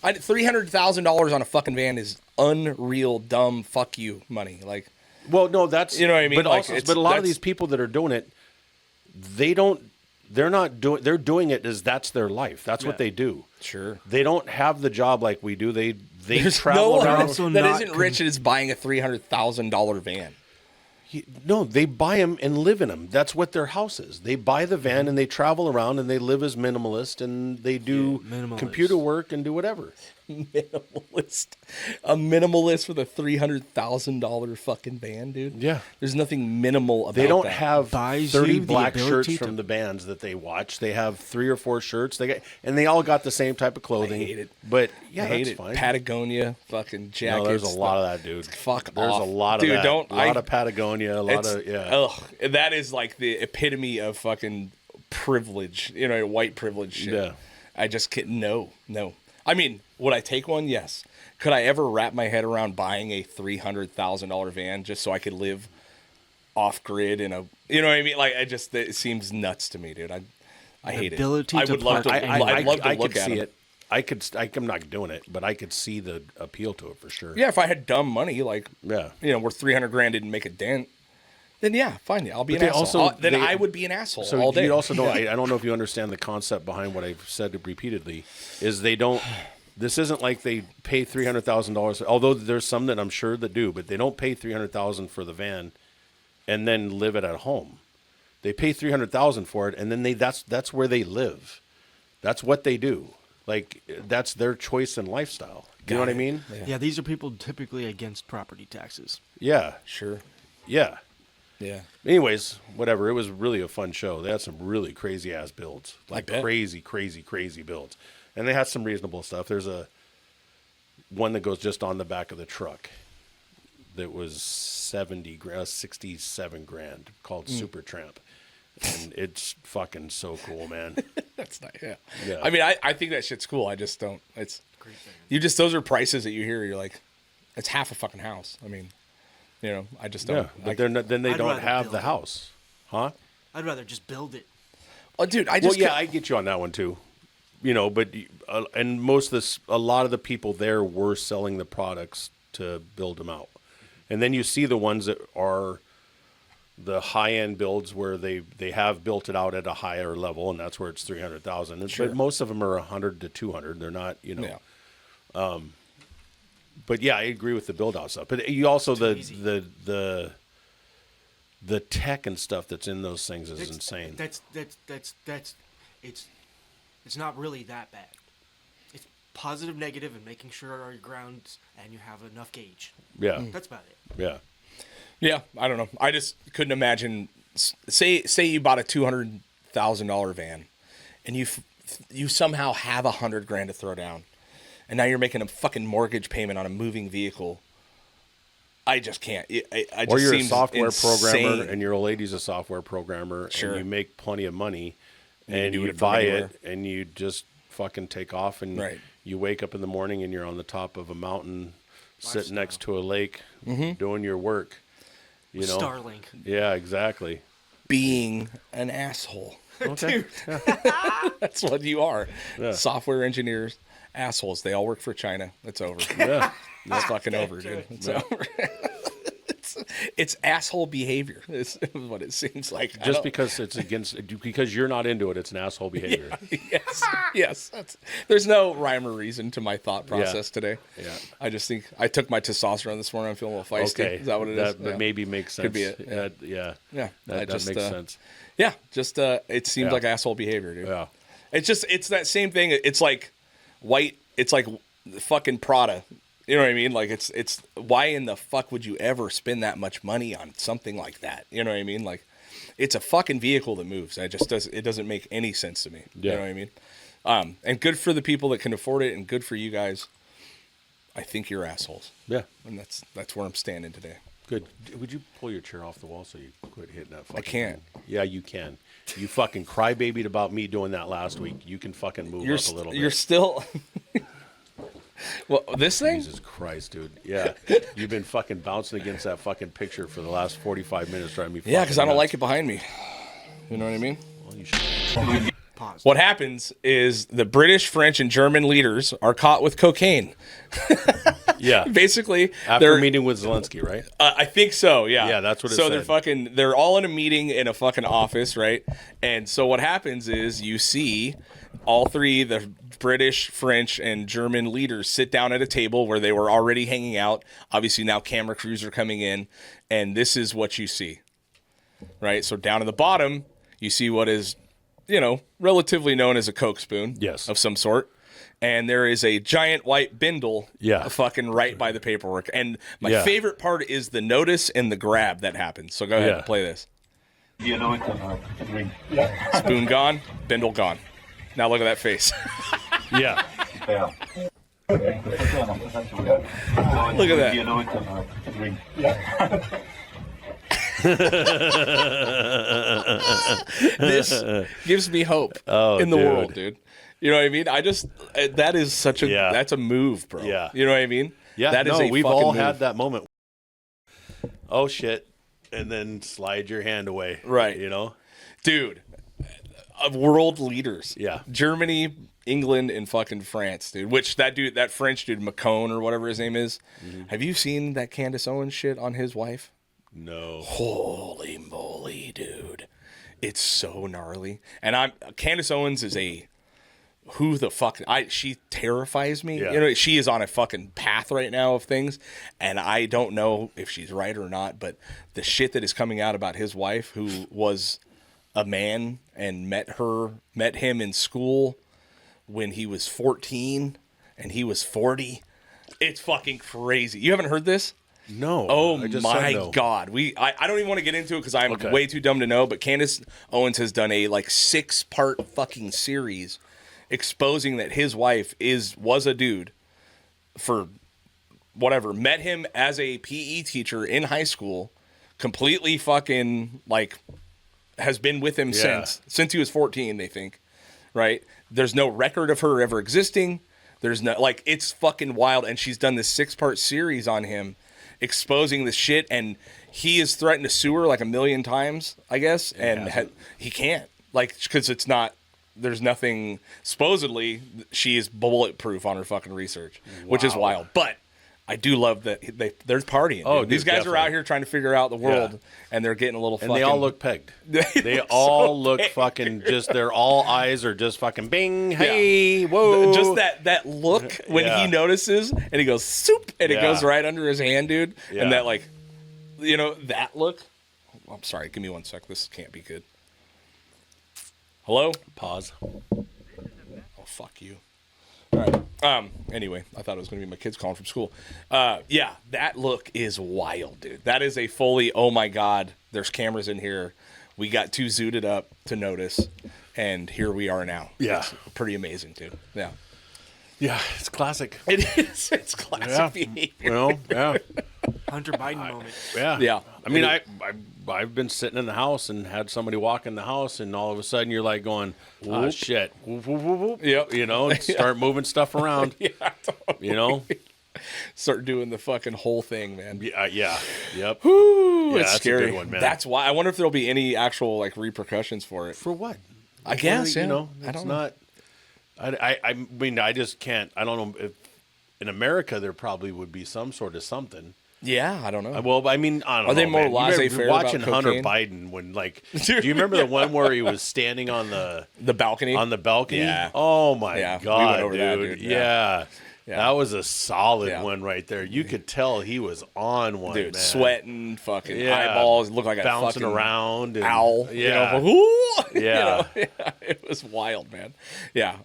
$300,000 on a fucking van is unreal, dumb, fuck you money. Like, Well, no, that's You know what I mean? But Like, also, it's- but a lot of that's- these people that are doing it, they're doing it as that's their life. That's what they do. sure. They don't have the job like we do. They There's travel no one around. also that not isn't rich and is buying a $300,000 van. No, they buy them and live in them. That's what their house is. They buy the van and they travel around and they live as minimalist and they do minimalist. computer work and do whatever. Minimalist. A minimalist with a $300,000 fucking van, dude. Yeah. There's nothing minimal about They don't that. have Buys 30 you the black ability shirts to- from the bands that they watch. They have 3 or 4 shirts. And they all got the same type of clothing. hate it. But yeah, I hate that's it. fine. Patagonia fucking jackets. No, there's a lot of that, dude. Fuck There's off. a lot of Dude, that. don't- a lot I- of Patagonia. A lot of Ugh, that is like the epitome of fucking privilege. White privilege shit. Yeah. I just can't. No. I mean, would I take one? Yes. Could I ever wrap my head around buying a $300,000 van just so I could live off grid in a? You know what I mean? Like, it seems nuts to me, dude. I hate it. ability I to would love to. park I'd love to I look could at see them. it. I'm not doing it, but I could see the appeal to it for sure. Yeah, if I had dumb money, like Yeah. where 300 grand didn't make a dent, then yeah, fine. I'll be But an they asshole. also- Then they- I would be an asshole So all day. you also don't. I don't know if you understand the concept behind what I've said repeatedly. Is they don't. This isn't like they pay $300,000. Although there's some that I'm sure that do, but they don't pay $300,000 for the van, and then live it at home. They pay $300,000 for it, and then that's where they live. That's what they do. Like, that's their choice and lifestyle. You know what I mean? Yeah, these are people typically against property taxes. Yeah. Sure. Yeah. Yeah. Anyways, whatever. It was really a fun show. They had some really crazy ass builds, like bet. crazy builds, and they had some reasonable stuff. There's one that goes just on the back of the truck that was 67 grand called Super Tramp, and it's fucking so cool, man. That's nice. Yeah. Yeah. I mean, I think that shit's cool. I just don't. It's those are prices that you hear. You're like, it's half a fucking house. I mean, I just don't. Yeah, but they're not, then they I'd don't rather have build the it. house, huh? I'd rather just build it. Oh, dude, I Well, just yeah, I get you on that one too. But and most of this, a lot of the people there were selling the products to build them out, and then you see the ones that are the high end builds where they have built it out at a higher level, and that's where it's 300,000. Sure. But most of them are 100 to 200. They're not, Yeah. But yeah, I agree with the build out stuff. But you also easy. the tech and stuff that's in those things is insane. That's it's not really that bad. It's positive, negative, and making sure our grounds and you have enough gauge. Yeah, That's about it. yeah. Yeah, I don't know. I just couldn't imagine. Say you bought a $200,000 van, and you somehow have $100,000 to throw down, and now you're making a fucking mortgage payment on a moving vehicle. I just can't. I just or you're a seems software programmer, insane. and your old lady's a software programmer, Sure. and you make plenty of money, You and do you it from buy anywhere. it, and you just fucking take off, and Right. you wake up in the morning, and you're on the top of a mountain, sitting next to a lake, doing your work. You know, Starlink. Yeah, exactly. Being an asshole. Okay. That's what you are. Yeah. Software engineers, assholes. They all work for China. It's over. Yeah. It's fucking over, dude. It's over. It's asshole behavior. Is what it seems like. Just because it's because you're not into it, it's an asshole behavior. Yes. There's no rhyme or reason to my thought process today. Yeah. I just think I took my testosterone this morning. I'm feeling a little feisty. Okay. Is that what it is? That maybe makes sense. Could be it. Yeah. Yeah. That makes sense. Yeah. Just it seems Yeah. like asshole behavior, dude. Yeah. It's that same thing. It's like white. It's like fucking Prada. You know what I mean? Like it's why in the fuck would you ever spend that much money on something like that? You know what I mean? Like it's a fucking vehicle that moves. It doesn't make any sense to me. Yeah. You know what I mean? And good for the people that can afford it, and good for you guys. I think you're assholes. Yeah. And that's where I'm standing today. Good. Would you pull your chair off the wall so you quit hitting that fucking I can't. thing? Yeah, you can. You fucking crybabied about me doing that last week. You can fucking move up a little bit. You're still. Well, this thing? Jesus Christ, dude. Yeah. You've been fucking bouncing against that fucking picture for the last 45 minutes driving me Yeah, because I don't like it behind me. You know what I mean? Well, you should. Pause. What happens is the British, French, and German leaders are caught with cocaine. Yeah. Basically, After they're meeting with Zelensky, right? I think so, yeah. Yeah, that's what it So they're said. they're all in a meeting in a fucking office, right? And so what happens is you see all three, the British, French, and German leaders sit down at a table where they were already hanging out. Obviously now camera crews are coming in, and this is what you see, right? So down at the bottom, you see what is, relatively known as a Coke spoon, Yes. of some sort. And there is a giant white bindle, Yeah. fucking right by the paperwork. And my Yeah. favorite part is the notice and the grab that happens. So go ahead Yeah. and play this. You know it's drink. Spoon gone, bindle gone. Now look at that face. Yeah. Yeah. Look at that. You know it's drink. This gives me hope Oh, in the dude. world, dude. You know what I mean? That is such a, Yeah. that's a move, bro. Yeah. You know what I mean? Yeah. That is a we've fucking all move. had that moment. Oh, shit. And then slide your hand away. Right. Dude, world leaders. Yeah. Germany, England, and fucking France, dude. Which that French dude, Macron or whatever his name is. Mm-hmm. Have you seen that Candace Owens shit on his wife? No. Holy moly, dude. It's so gnarly. And Candace Owens is who the fuck, she terrifies me. Yeah. She is on a fucking path right now of things, and I don't know if she's right or not, but the shit that is coming out about his wife, who was a man and met him in school when he was 14 and he was 40. It's fucking crazy. You haven't heard this? No. Oh I just my said no. God. I don't even want to get into it because I'm Okay. way too dumb to know, but Candace Owens has done a 6-part fucking series exposing that his wife was a dude for whatever, met him as a PE teacher in high school, completely fucking has been with him Yeah. since he was 14, they think. Right? There's no record of her ever existing. There's no it's fucking wild, and she's done this 6-part series on him exposing this shit, and he has threatened to sue her 1 million times, I guess, and he can't, because it's not, there's nothing, supposedly she is bulletproof on her fucking research, which is wild. But I do love that they're partying. Oh, dude. These dude, guys are definitely. out here trying to figure out the world, Yeah. and they're getting a little And fucking... they all look pegged. They look all so look pegged. fucking they're all eyes are just fucking bing, hey, whoa. Just that look when Yeah. he notices, and he goes soup, and it Yeah. goes right under his hand, dude. Yeah. And that that look. I'm sorry, give me 1 sec. This can't be good. Hello? Pause. Oh, fuck you. All right. Anyway, I thought it was going to be my kids calling from school. Yeah, that look is wild, dude. That is a fully, oh my God, there's cameras in here. We got too zooted up to notice, and here we are now. Yeah. It's pretty amazing, dude. Yeah. Yeah, it's classic. It is. It's classic behavior. Yeah. Hunter Biden moment. Yeah. Yeah. I mean, I've been sitting in the house and had somebody walk in the house, and all of a sudden you're like going, oh, shit. Whoop, whoop, whoop, whoop. Yep. You know, and start moving stuff around. Yeah, totally. You know? Start doing the fucking whole thing, man. Yeah. Yep. Woo, Yeah, it's that's scary. a good one, man. That's why. I wonder if there'll be any actual like repercussions for it. For what? I guess, You yeah. know, I it's don't know. not. I mean, I just can't. I don't know if in America there probably would be some sort of something. Yeah, I don't know. Well, I mean, I don't know. Are they more man. You remember laissez-faire watching about Hunter cocaine? Biden when, like, do you remember the one where he was standing on the balcony? Yeah. Oh my Yeah, we God, went over dude. that, dude. Yeah. Yeah. That was a solid Yeah. one right there. You could tell he was on one, Dude, man. sweating, fucking Yeah. eyeballs, look like a Bouncing fucking around. And, owl. Yeah. You know, ooh, Yeah. you know, yeah. It was wild, man. Yeah.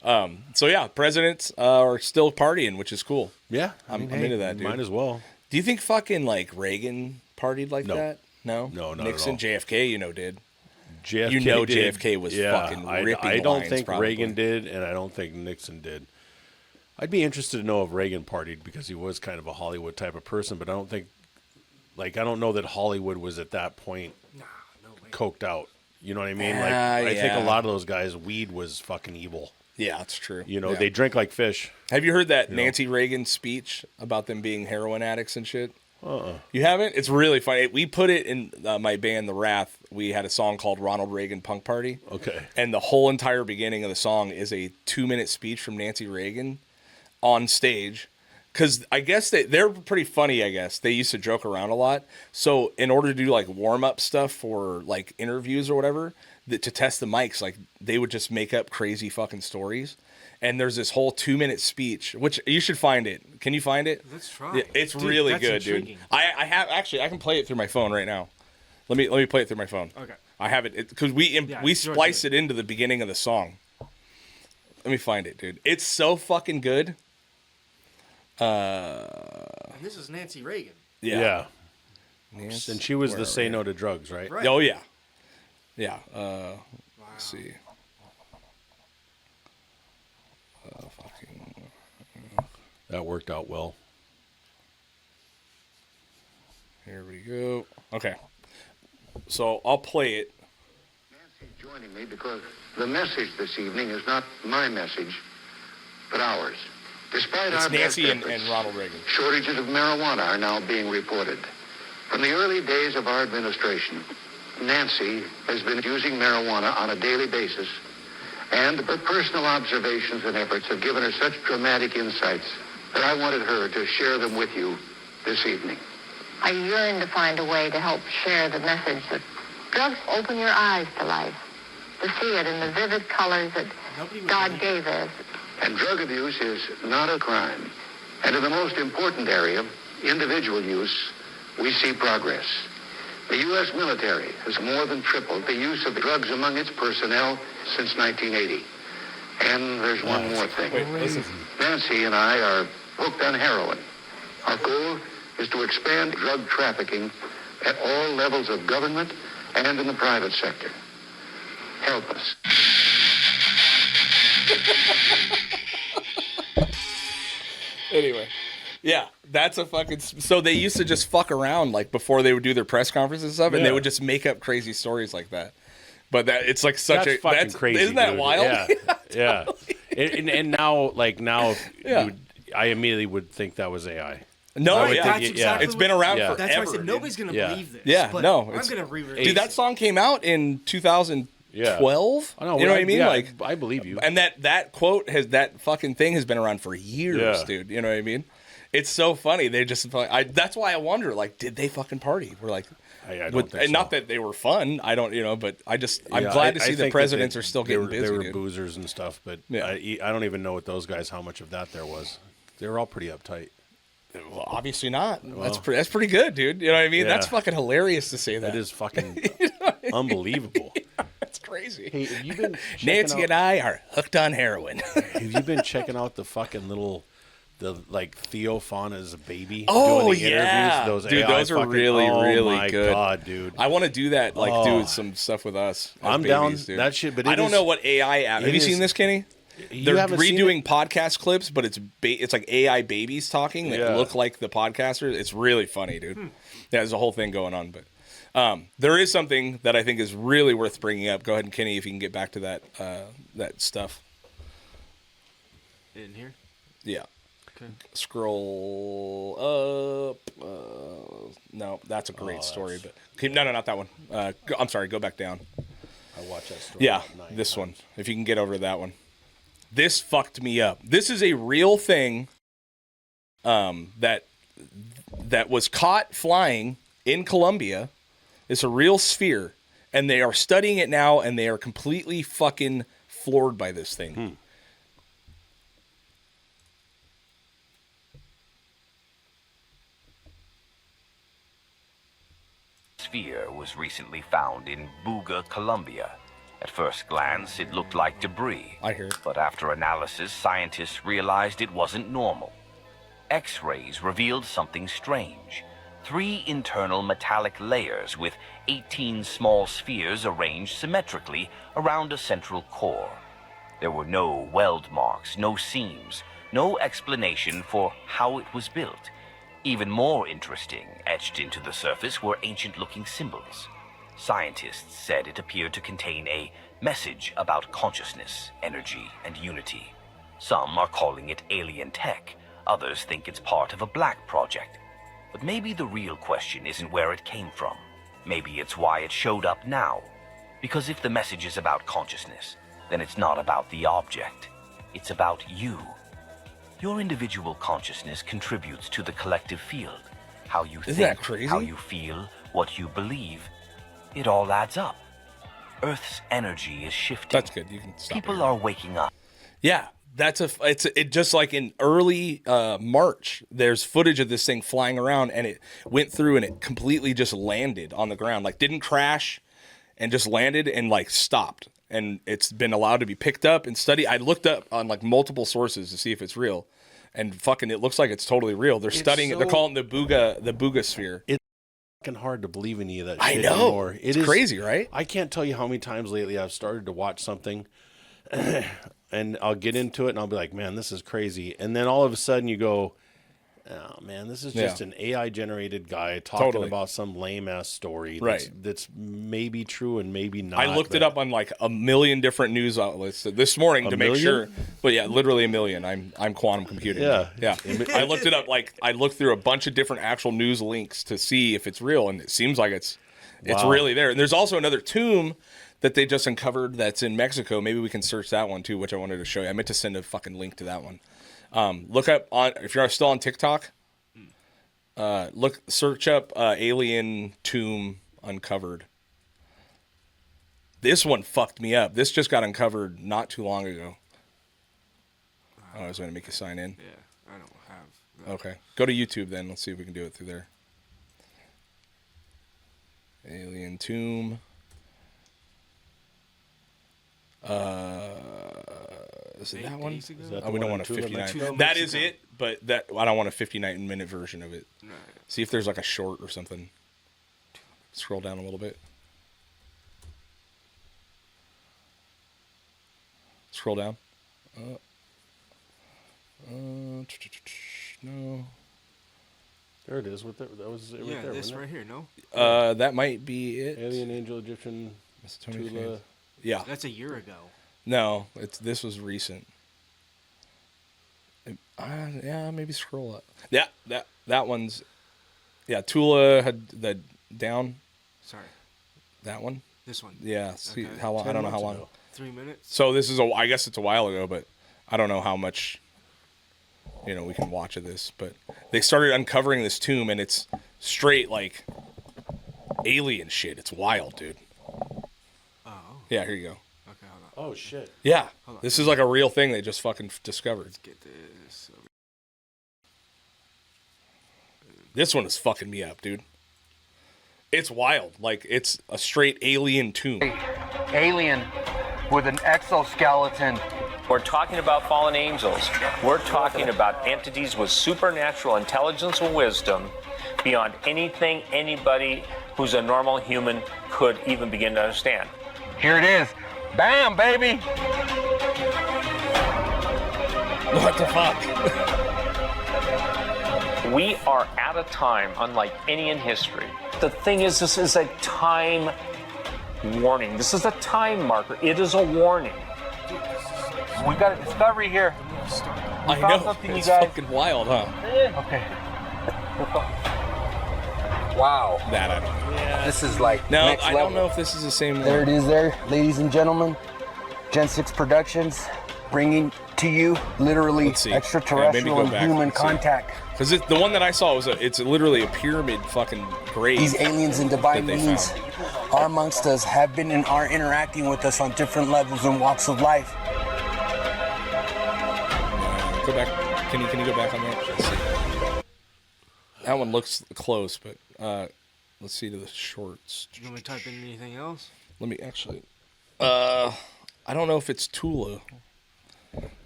So yeah, presidents are still partying, which is cool. Yeah. I'm into that, dude. Might as well. Do you think fucking like Reagan partied like No. that? No, No, not at Nixon, all. JFK, did. JFK You know did. JFK was Yeah, fucking I ripping don't lines, think probably. Reagan did, and I don't think Nixon did. I'd be interested to know if Reagan partied because he was kind of a Hollywood type of person, but I don't think, I don't know that Hollywood was at that point Nah, no way. coked out. You know what I mean? I think Yeah. a lot of those guys, weed was fucking evil. Yeah, that's true. You know, Yeah. they drink like fish. Have you heard that Nancy Reagan speech about them being heroin addicts and shit? You haven't? It's really funny. We put it in my band, The Wrath. We had a song called Ronald Reagan Punk Party. Okay. And the whole entire beginning of the song is a 2-minute speech from Nancy Reagan on stage. Because I guess they're pretty funny, I guess. They used to joke around a lot. So in order to do like warm-up stuff for like interviews or whatever, to test the mics, like they would just make up crazy fucking stories. And there's this whole 2-minute speech, which you should find it. Can you find it? Let's try. Yeah, it's Dude, really that's good, intriguing. dude. I have actually. I can play it through my phone right now. Let me play it through my phone. Okay. I have it because we George splice did. it into the beginning of the song. Let me find it, dude. It's so fucking good. And this is Nancy Reagan. Yeah. Nancy, And she was where the are say we? no to drugs, right? Right. Oh yeah, yeah. Let's see. Fucking. That worked out well. Here we go. Okay. So I'll play it. Nancy's joining me because the message this evening is not my message, but ours. Despite It's our Nancy best and efforts, Ronald Reagan. shortages of marijuana are now being reported. From the early days of our administration, Nancy has been using marijuana on a daily basis, and her personal observations and efforts have given her such dramatic insights that I wanted her to share them with you this evening. I yearn to find a way to help share the message that drugs open your eyes to life, to see it in the vivid colors that Nobody would God believe gave us. And drug abuse is not a crime. And in the most important area, individual use, we see progress. The U.S. military has more than tripled the use of drugs among its personnel since 1980. And there's one more thing. Wait, listen. Nancy and I are hooked on heroin. Our goal is to expand drug trafficking at all levels of government and in the private sector. Help us. Anyway, yeah, that's a fucking. So they used to just fuck around like before they would do their press conferences and stuff, and they Yeah. would just make up crazy stories like that. But that it's like such That's a fucking crazy. Isn't that dude. wild? Yeah. Yeah. And now, Yeah. I immediately would think that was AI. No, I would yeah, think- That's exactly it's been around Yeah. forever. That's why I said dude. nobody's gonna Yeah. believe this. Yeah, but no, I'm it's- gonna re Dude, that song came out in 2012. I know. You know what I mean? Yeah, Like, I believe you. and that quote that fucking thing has been around for years, Yeah. dude. You know what I mean? It's so funny. They just that's why I wonder, like, did they fucking party? We're like, I don't with, think and so. not that they were fun. I don't, but I'm Yeah, glad to see I the think presidents that are still they getting were, busy. They were dude. boozers and stuff, but Yeah. I don't even know with those guys how much of that there was. They were all pretty uptight. Well, obviously not. That's pretty good, dude. You know what I mean? Yeah. That's fucking hilarious to say that. That is fucking unbelievable. That's crazy. Hey, have you been Nancy and I are hooked on heroin. Have you been checking out the fucking like Theo Fauna's baby? Oh, doing the yeah. interviews? Dude, those are really, really my good. God, dude. I want to do that, like do some stuff with us. as I'm babies, down dude. that shit, but I don't know what AI app. Have you seen this, Kenny? They're haven't seen redoing podcast clips, but it's like AI babies talking that look like the podcasters. It's really funny, dude. Yeah, there's a whole thing going on, but there is something that I think is really worth bringing up. Go ahead, and Kenny, if you can get back to that stuff. In here? Yeah. Okay. Scroll up. No, that's a great story, but no, not that one. I'm sorry. Go back down. I watch that story. Yeah, this one. If you can get over to that one. This fucked me up. This is a real thing that was caught flying in Colombia. It's a real sphere, and they are studying it now, and they are completely fucking floored by this thing. Sphere was recently found in Buga, Colombia. At first glance, it looked like debris. I hear it. But after analysis, scientists realized it wasn't normal. X-rays revealed something strange. 3 internal metallic layers with 18 small spheres arranged symmetrically around a central core. There were no weld marks, no seams, no explanation for how it was built. Even more interesting, etched into the surface were ancient-looking symbols. Scientists said it appeared to contain a message about consciousness, energy, and unity. Some are calling it alien tech. Others think it's part of a black project. But maybe the real question isn't where it came from. Maybe it's why it showed up now. Because if the message is about consciousness, then it's not about the object. It's about you. Your individual consciousness contributes to the collective field. How you Isn't think, that crazy? how you feel, what you believe. It all adds up. Earth's energy is shifting. That's good. You can stop. People are waking up. Yeah, it just like in early March, there's footage of this thing flying around, and it went through and it completely just landed on the ground, like didn't crash, and just landed and like stopped. And it's been allowed to be picked up and studied. I looked up on like multiple sources to see if it's real, and fucking, it looks like it's totally real. They're studying it. They're calling it the Buga sphere. It's fucking hard to believe any of that I shit know. anymore. It's crazy, right? I can't tell you how many times lately I've started to watch something and I'll get into it and I'll be like, man, this is crazy. And then all of a sudden you go, oh man, this is just an AI generated guy talking about some lame ass story that's maybe true and maybe not. I looked it up on like a million different news outlets this morning to make sure. But yeah, literally a million. I'm quantum computing. Yeah. I looked it up. Like I looked through a bunch of different actual news links to see if it's real, and it seems like it's really there. And there's also another tomb that they just uncovered that's in Mexico. Maybe we can search that one too, which I wanted to show you. I meant to send a fucking link to that one. Look up if you're still on TikTok. Search up alien tomb uncovered. This one fucked me up. This just got uncovered not too long ago. I was going to make you sign in. Yeah, I don't have that. Okay, go to YouTube then. Let's see if we can do it through there. Alien tomb. Is it that one? We don't want a 59. That is it, but I don't want a 59-minute version of it. Right. See if there's like a short or something. Scroll down a little bit. Scroll down. No. There it is. That was it right there. This right here. No. That might be it. Alien Angel Egyptian Tula. Yeah. That's a year ago. No, this was recent. Yeah, maybe scroll up. Yeah, that one's. Yeah, Tula had the down. Sorry. That one. This one. Yeah. See how long? I don't know how long. Ago. 3 minutes. So this is I guess it's a while ago, but I don't know how much. We can watch of this, but they started uncovering this tomb, and it's straight like alien shit. It's wild, dude. Oh. Yeah, here you go. Okay, hold on. Oh shit. Yeah, this is like a real thing they just fucking discovered. Let's get this. This one is fucking me up, dude. It's wild. Like, it's a straight alien tomb. Alien with an exoskeleton. We're talking about fallen angels. We're talking about entities with supernatural intelligence and wisdom beyond anything anybody who's a normal human could even begin to understand. Here it is. Bam, baby. What the fuck? We are at a time unlike any in history. The thing is, this is a time warning. This is a time marker. It is a warning. We got a discovery here. I found know. something, you It's guys. fucking wild, huh? Okay. Wow. That I don't know. This is like No, next I level. don't know if this is the same There one. it is there, ladies and gentlemen. Gen 6 Productions bringing to you literally Let's see. Yeah, maybe extraterrestrial go and back. human Let's see. contact. Because the one that I saw it's literally a pyramid fucking grave. These aliens and divine that they beings found. are amongst us, have been and are interacting with us on different levels and walks of life. Go back. Can you go back on that? Let's see. That one looks close, but let's see to the shorts. You want me to type in anything else? Let me actually. I don't know if it's Tula.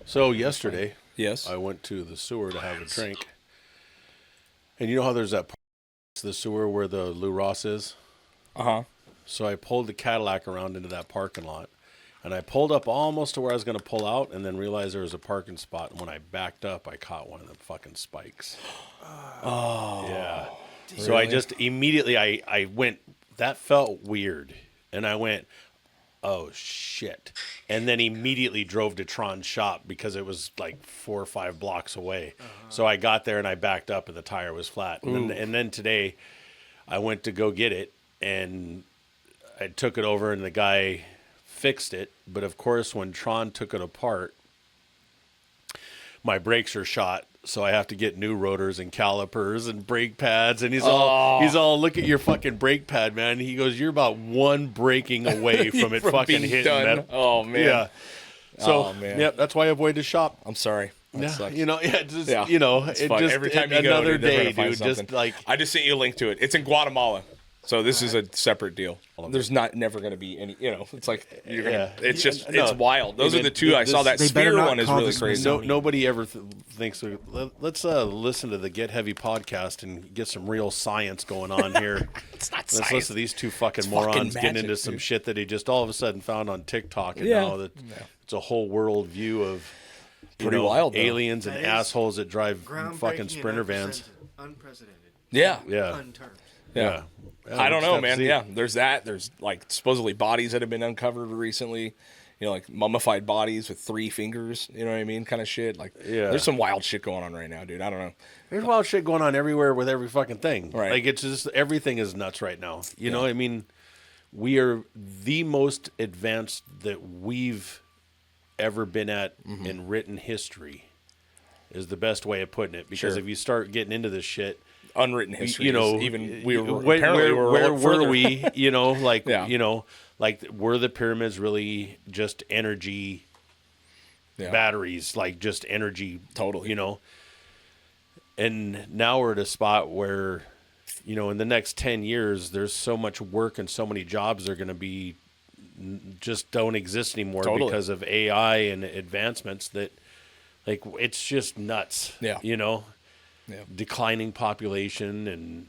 So yesterday, Yes. I went to the sewer to have a drink. And you know how there's that part of the sewer where the Lou Ross is? Uh-huh. So I pulled the Cadillac around into that parking lot. And I pulled up almost to where I was going to pull out and then realized there was a parking spot. And when I backed up, I caught one of them fucking spikes. Oh. Yeah. So I just immediately, I went, that felt weird. And I went, oh, shit. And then immediately drove to Tron's shop because it was like 4 or 5 blocks away. So I got there and I backed up and the tire was flat. And then today I went to go get it and I took it over and the guy fixed it. But of course, when Tron took it apart, my brakes are shot. So I have to get new rotors and calipers and brake pads. And he's all, look at your fucking brake pad, man. He goes, you're about one braking away from it fucking being hitting done. that. Oh, man. Yeah. So, Oh, man. yeah, that's why I avoid the shop. I'm sorry. That Yeah, sucks. you know, just, Yeah. you know, It's it fun. just Every time you go, another dude, they're day, gonna find dude. Just something. like, I just sent you a link to it. It's in Guatemala. So this is a separate deal. There's never going to be any, it's like, you're gonna, it's just, No. it's wild. Those are Even the two I saw. That They better sphere not one is call really this crazy. nobody ever thinks. Let's listen to the Get Heavy podcast and get some real science going on here. It's not Let's science. listen to these two fucking It's morons fucking getting magic, into some dude. shit that he just all of a sudden found on TikTok, and Yeah. now that it's a whole world view of Pretty wild, though. aliens and That is assholes that drive Groundbreaking fucking and Sprinter vans. Unprecedented. Yeah. Yeah, Unturned. Yeah. I don't know, man. Yeah, there's that. There's like supposedly bodies that have been uncovered recently. Like mummified bodies with 3 fingers. You know what I mean? Kind of shit. Like, Yeah. there's some wild shit going on right now, dude. I don't know. There's wild shit going on everywhere with every fucking thing. Right. Like, it's just, everything is nuts right now. You know, I mean, we are the most advanced that we've ever been at in written history, is the best way of putting it. Because Sure. if you start getting into this shit, Unwritten history. you know, is even we were where, apparently where, we're a lot were further. we? You know, like, Yeah. you know, like, were the pyramids really just energy Yeah. batteries, like just energy? Totally. You know, and now we're at a spot where, you know, in the next 10 years, there's so much work and so many jobs are going to be just don't exist anymore Totally. because of AI and advancements that, like, it's just nuts. Yeah. You know, Yeah. declining population and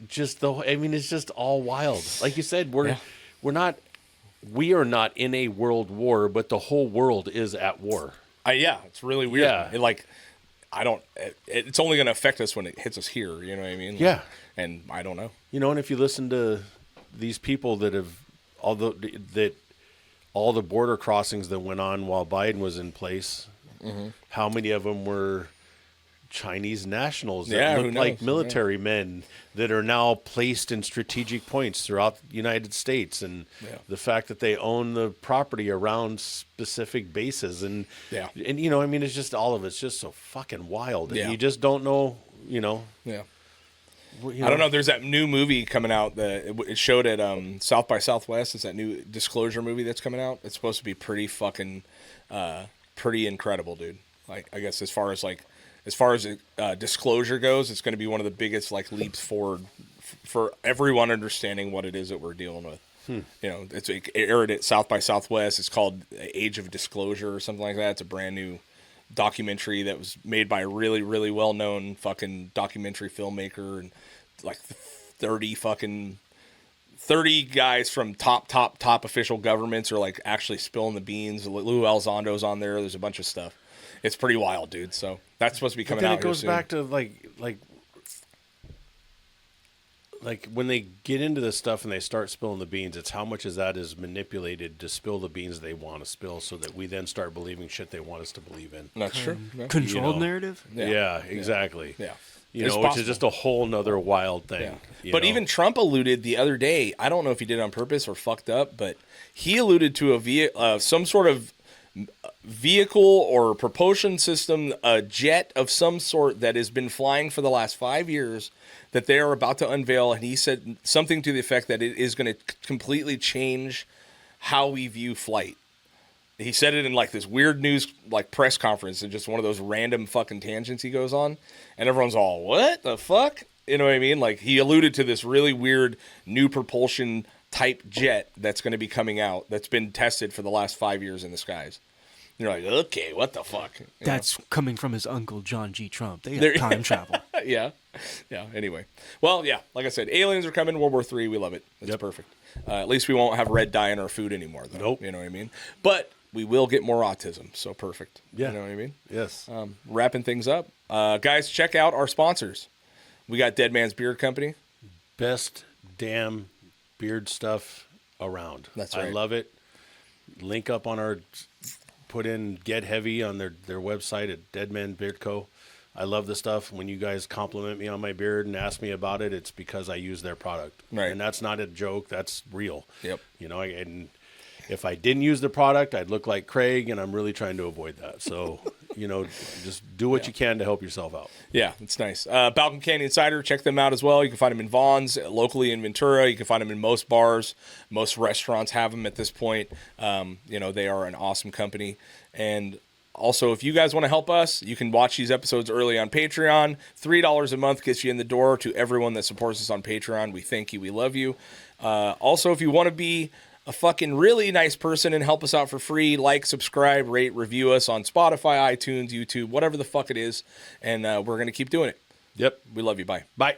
just the, I mean, it's just all wild. Like you said, we are not in a world war, but the whole world is at war. Yeah, it's really weird. Yeah. It's only going to affect us when it hits us here. You know what I mean? Yeah. And I don't know. You know, and if you listen to these people that have all the border crossings that went on while Biden was in place, how many of them were Chinese nationals that Yeah, who looked like knows? military men that are now placed in strategic points throughout the United States, and the fact that they own the property around specific bases, and you know, I mean, it's just all of it's just so fucking wild, and you just don't know, you know. Yeah. You I don't know. There's that new movie coming out that it showed at South by Southwest. It's that new Disclosure movie that's coming out. It's supposed to be pretty fucking, pretty incredible, dude. Like, I guess as far as disclosure goes, it's going to be one of the biggest like leaps forward for everyone understanding what it is that we're dealing with. You know, it aired at South by Southwest. It's called Age of Disclosure or something like that. It's a brand new documentary that was made by a really, really well-known fucking documentary filmmaker, and like 30 guys from top official governments are like actually spilling the beans. Lou Elizondo's on there. There's a bunch of stuff. It's pretty wild, dude. So that's supposed to be coming out. Then it goes soon. back to like when they get into this stuff and they start spilling the beans, it's how much of that is manipulated to spill the beans they want to spill, so that we then start believing shit they want us to believe in. That's true. Yeah. Controlled narrative? Yeah, exactly. Yeah. You know, which is just a whole nother wild thing. Yeah. But even Trump alluded the other day, I don't know if he did it on purpose or fucked up, but he alluded to some sort of vehicle or propulsion system, a jet of some sort that has been flying for the last 5 years that they are about to unveil. And he said something to the effect that it is going to completely change how we view flight. He said it in like this weird news, like press conference, and just one of those random fucking tangents he goes on. And everyone's all, what the fuck? You know what I mean? Like, he alluded to this really weird new propulsion type jet that's going to be coming out that's been tested for the last 5 years in the skies. You're like, okay, what the fuck? That's coming from his uncle, John G. Trump. They have time travel. Yeah. Anyway. Well, yeah, like I said, aliens are coming, World War III. We love it. It's perfect. At least we won't have red dye in our food anymore, though. Nope. You know what I mean? But we will get more autism, so perfect. Yeah. You know what I mean? Yes. Wrapping things up. Guys, check out our sponsors. We got Dead Man's Beard Company. Best damn beard stuff around. That's right. I love it. Link up on our... Put in Get Heavy on their website at Dead Man Beard Co. I love the stuff. When you guys compliment me on my beard and ask me about it, it's because I use their product. Right. And that's not a joke. That's real. Yep. You know, and if I didn't use the product, I'd look like Craig, and I'm really trying to avoid that. So, you know, just do what you can to help yourself out. Yeah, it's nice. Balcom Canyon Cider, check them out as well. You can find them in Vaughn's, locally in Ventura. You can find them in most bars. Most restaurants have them at this point. You know, they are an awesome company. And also, if you guys want to help us, you can watch these episodes early on Patreon. $3 a month gets you in the door. To everyone that supports us on Patreon, we thank you. We love you. Also, if you want to be a fucking really nice person and help us out for free, like, subscribe, rate, review us on Spotify, iTunes, YouTube, whatever the fuck it is. And we're going to keep doing it. Yep. We love you. Bye. Bye.